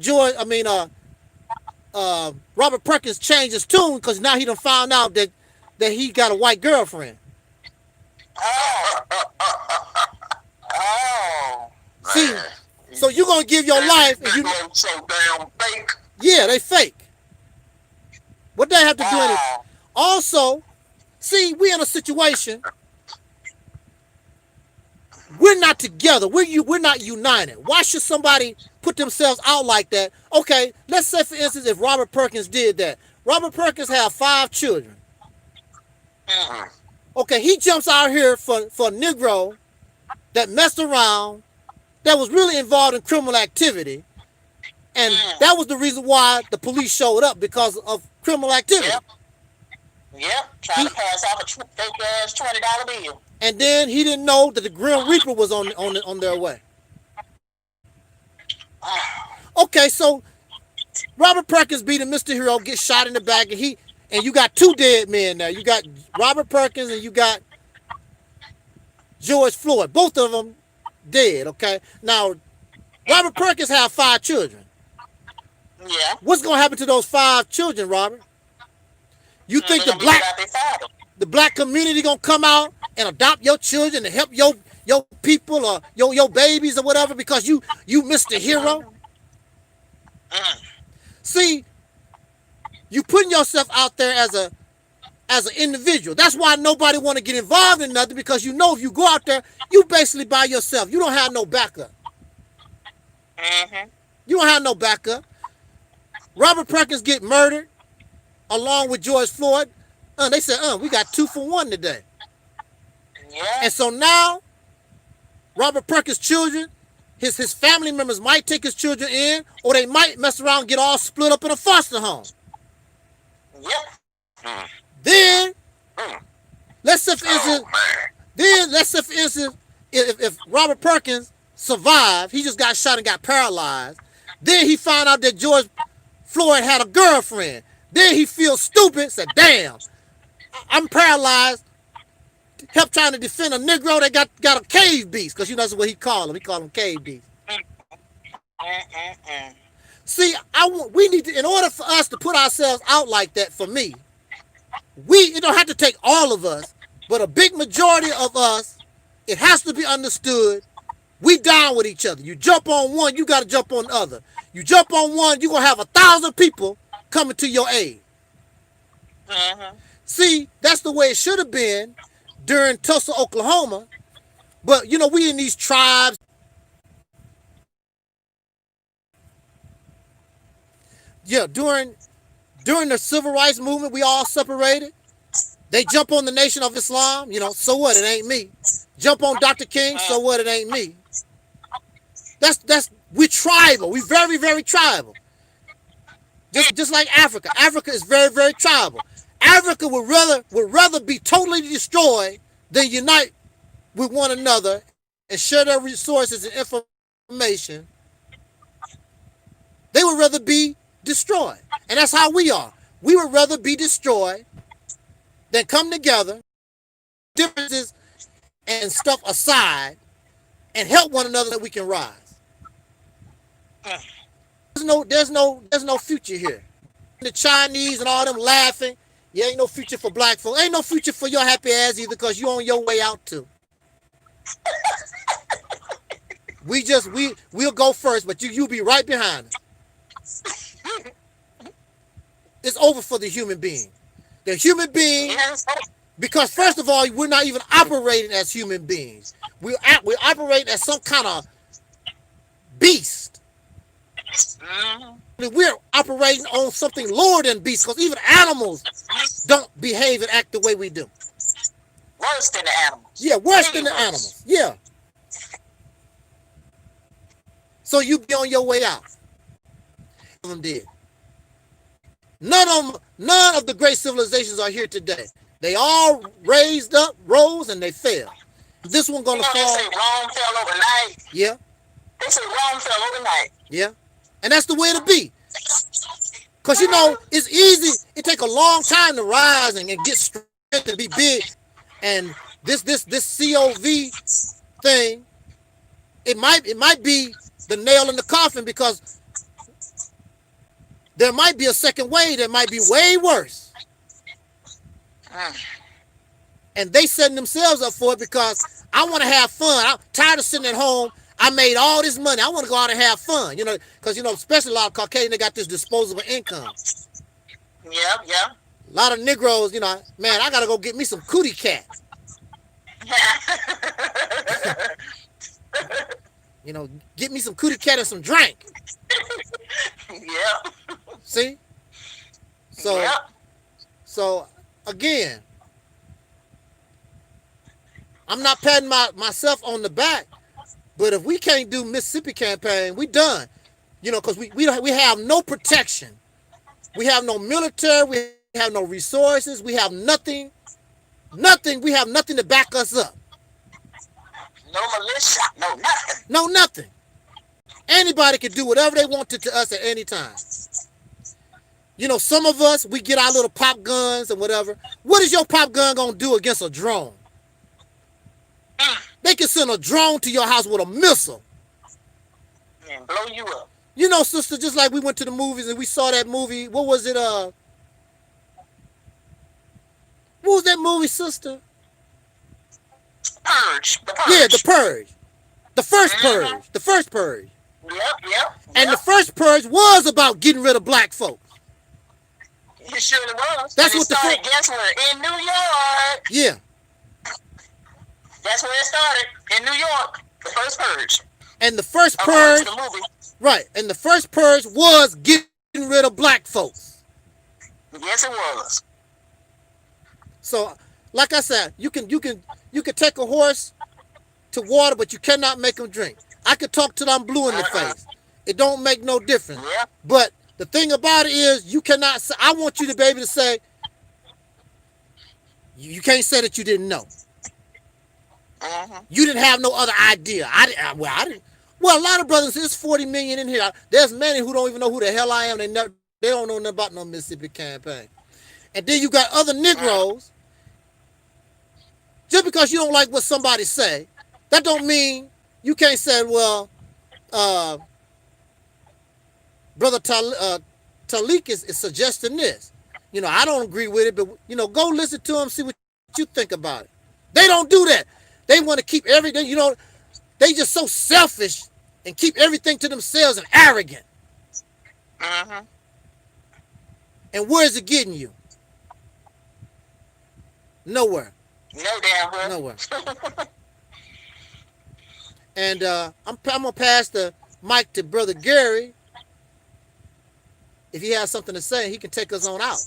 Robert Perkins changed his tune because now he done found out that he got a white girlfriend. you're gonna give your life. And you, so damn fake. yeah, they fake. What they have to do anything? Also, see, we in a situation. We're not together. We're not united. Why should somebody put themselves out like that? Okay, let's say for instance, if Robert Perkins did that. Robert Perkins had 5 children. Okay, he jumps out here for a Negro that messed around, that was really involved in criminal activity, and that was the reason why the police showed up, because of criminal activity. Yep. Trying to pass off a fake ass $20 bill. And then he didn't know that the Grim Reaper was on their way. Okay, so Robert Perkins being Mr. Hero, gets shot in the back, and you got 2 dead men now. You got Robert Perkins and you got George Floyd. Both of them dead, okay? Now, Robert Perkins had 5 children. Yeah. What's going to happen to those 5 children, Robert? You think the black community going to come out and adopt your children and help your people or your babies or whatever because you Mr. Hero? See, you putting yourself out there as an individual. That's why nobody want to get involved in nothing, because you know if you go out there, you basically by yourself. You don't have no backup. You don't have no backup. Robert Perkins get murdered along with George Floyd. They said, we got 2 for 1 today. Yeah. And so now, Robert Perkins' children, his family members might take his children in, or they might mess around and get all split up in a foster home. Yep. Then, let's say for instance, if Robert Perkins survived, he just got shot and got paralyzed. Then he found out that George Floyd had a girlfriend. Then he feels stupid, said, damn, I'm paralyzed. Help trying to defend a Negro that got a cave beast, because you know that's what he called him. He called him cave beast. See, we need to, in order for us to put ourselves out like that, for me, it don't have to take all of us, but a big majority of us, it has to be understood, we down with each other. You jump on one, you got to jump on the other. You jump on one, you're going to have 1,000 people coming to your aid. See, that's the way it should have been during Tulsa, Oklahoma. But, you know, we in these tribes. Yeah, during the civil rights movement, we all separated. They jump on the Nation of Islam, you know, so what, it ain't me. Jump on Dr. King, so what, it ain't me. We're tribal. We're very, very tribal. Just like Africa. Africa is very, very tribal. Africa would rather be totally destroyed than unite with one another and share their resources and information. They would rather be destroyed. And that's how we are. We would rather be destroyed than come together, differences and stuff aside, and help one another that we can rise. There's no future here. The Chinese and all them laughing. Yeah, ain't no future for black folks. Ain't no future for your happy ass either, because you on your way out too. We'll go first, but you'll be right behind us. It's over for the human being. The human being, because first of all, we're not even operating as human beings. We're operating as some kind of beast. We're operating on something lower than beasts, because even animals don't behave and act the way we do. Worse than the animals. Yeah, worse than the animals. Yeah. So you be on your way out. None of them did. None of the great civilizations are here today. They all rose, and they fell. This one gonna fall. They say Rome fell overnight. Yeah. They say Rome fell overnight. Yeah. And that's the way to be. Because, you know, it's easy. It take a long time to rise and get strength and be big. And this COV thing, it might be the nail in the coffin, because there might be a second wave that might be way worse. And they setting themselves up for it, because I want to have fun. I'm tired of sitting at home. I made all this money. I want to go out and have fun, you know, because, you know, especially a lot of Caucasians, they got this disposable income. Yeah, yeah. A lot of Negroes, you know, man, I got to go get me some cootie cat. You know, get me some cootie cat and some drink. Yeah. See? So, yeah. so again, I'm not patting myself on the back, but if we can't do Mississippi campaign, we done. You know, because we have no protection. We have no military. We have no resources. We have nothing. Nothing. We have nothing to back us up. No militia. No nothing. No nothing. Anybody can do whatever they want to us at any time. You know, some of us, we get our little pop guns and whatever. What is your pop gun going to do against a drone? They can send a drone to your house with a missile. And blow you up. You know, sister, just like we went to the movies and we saw that movie. What was it? What was that movie, sister? Purge. The Purge. Yeah, The Purge. The first Purge. The first Purge. Yep. And the first Purge was about getting rid of black folks. It surely was. That's and what it started, guess where? In New York. Yeah. That's where it started. In New York. The first Purge. And the first Purge. The movie. Right. And the first Purge was getting rid of black folks. Yes, it was. So, like I said, you can take a horse to water, but you cannot make him drink. I could talk till I'm blue in the face. It don't make no difference. Yeah. But the thing about it is, you cannot say, I want you to be able to say, you can't say that you didn't know. You didn't have no other idea. I didn't. Well, a lot of brothers, there's 40 million in here. There's many who don't even know who the hell I am. They don't know nothing about no Mississippi campaign. And then you got other Negroes. Just because you don't like what somebody say, that don't mean you can't say, well, Brother Taalik is suggesting this. You know, I don't agree with it, but, you know, go listen to him, see what you think about it. They don't do that. They want to keep everything, you know, they just so selfish and keep everything to themselves and arrogant. And where is it getting you? Nowhere. No damn well. Nowhere. And I'm gonna pass the mic to Brother Gary. If he has something to say, he can take us on out.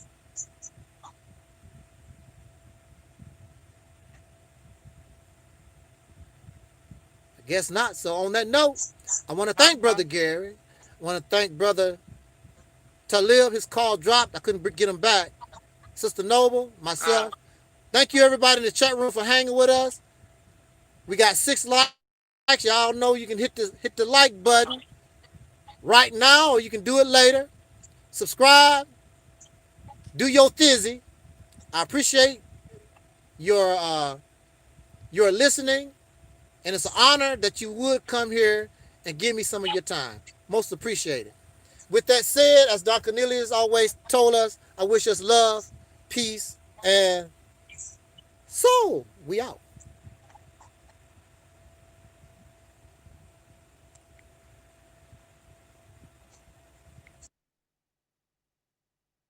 I guess not. So on that note, I want to thank Brother Gary. I want to thank Brother Talib. His call dropped. I couldn't get him back. Sister Noble, myself. Thank you everybody in the chat room for hanging with us. We got 6 likes. Y'all know you can hit the like button right now, or you can do it later. Subscribe. Do your thizzy. I appreciate your listening, and it's an honor that you would come here and give me some of your time. Most appreciated. With that said, as Dr. Cornelius always told us, I wish us love, peace, and soul. We out.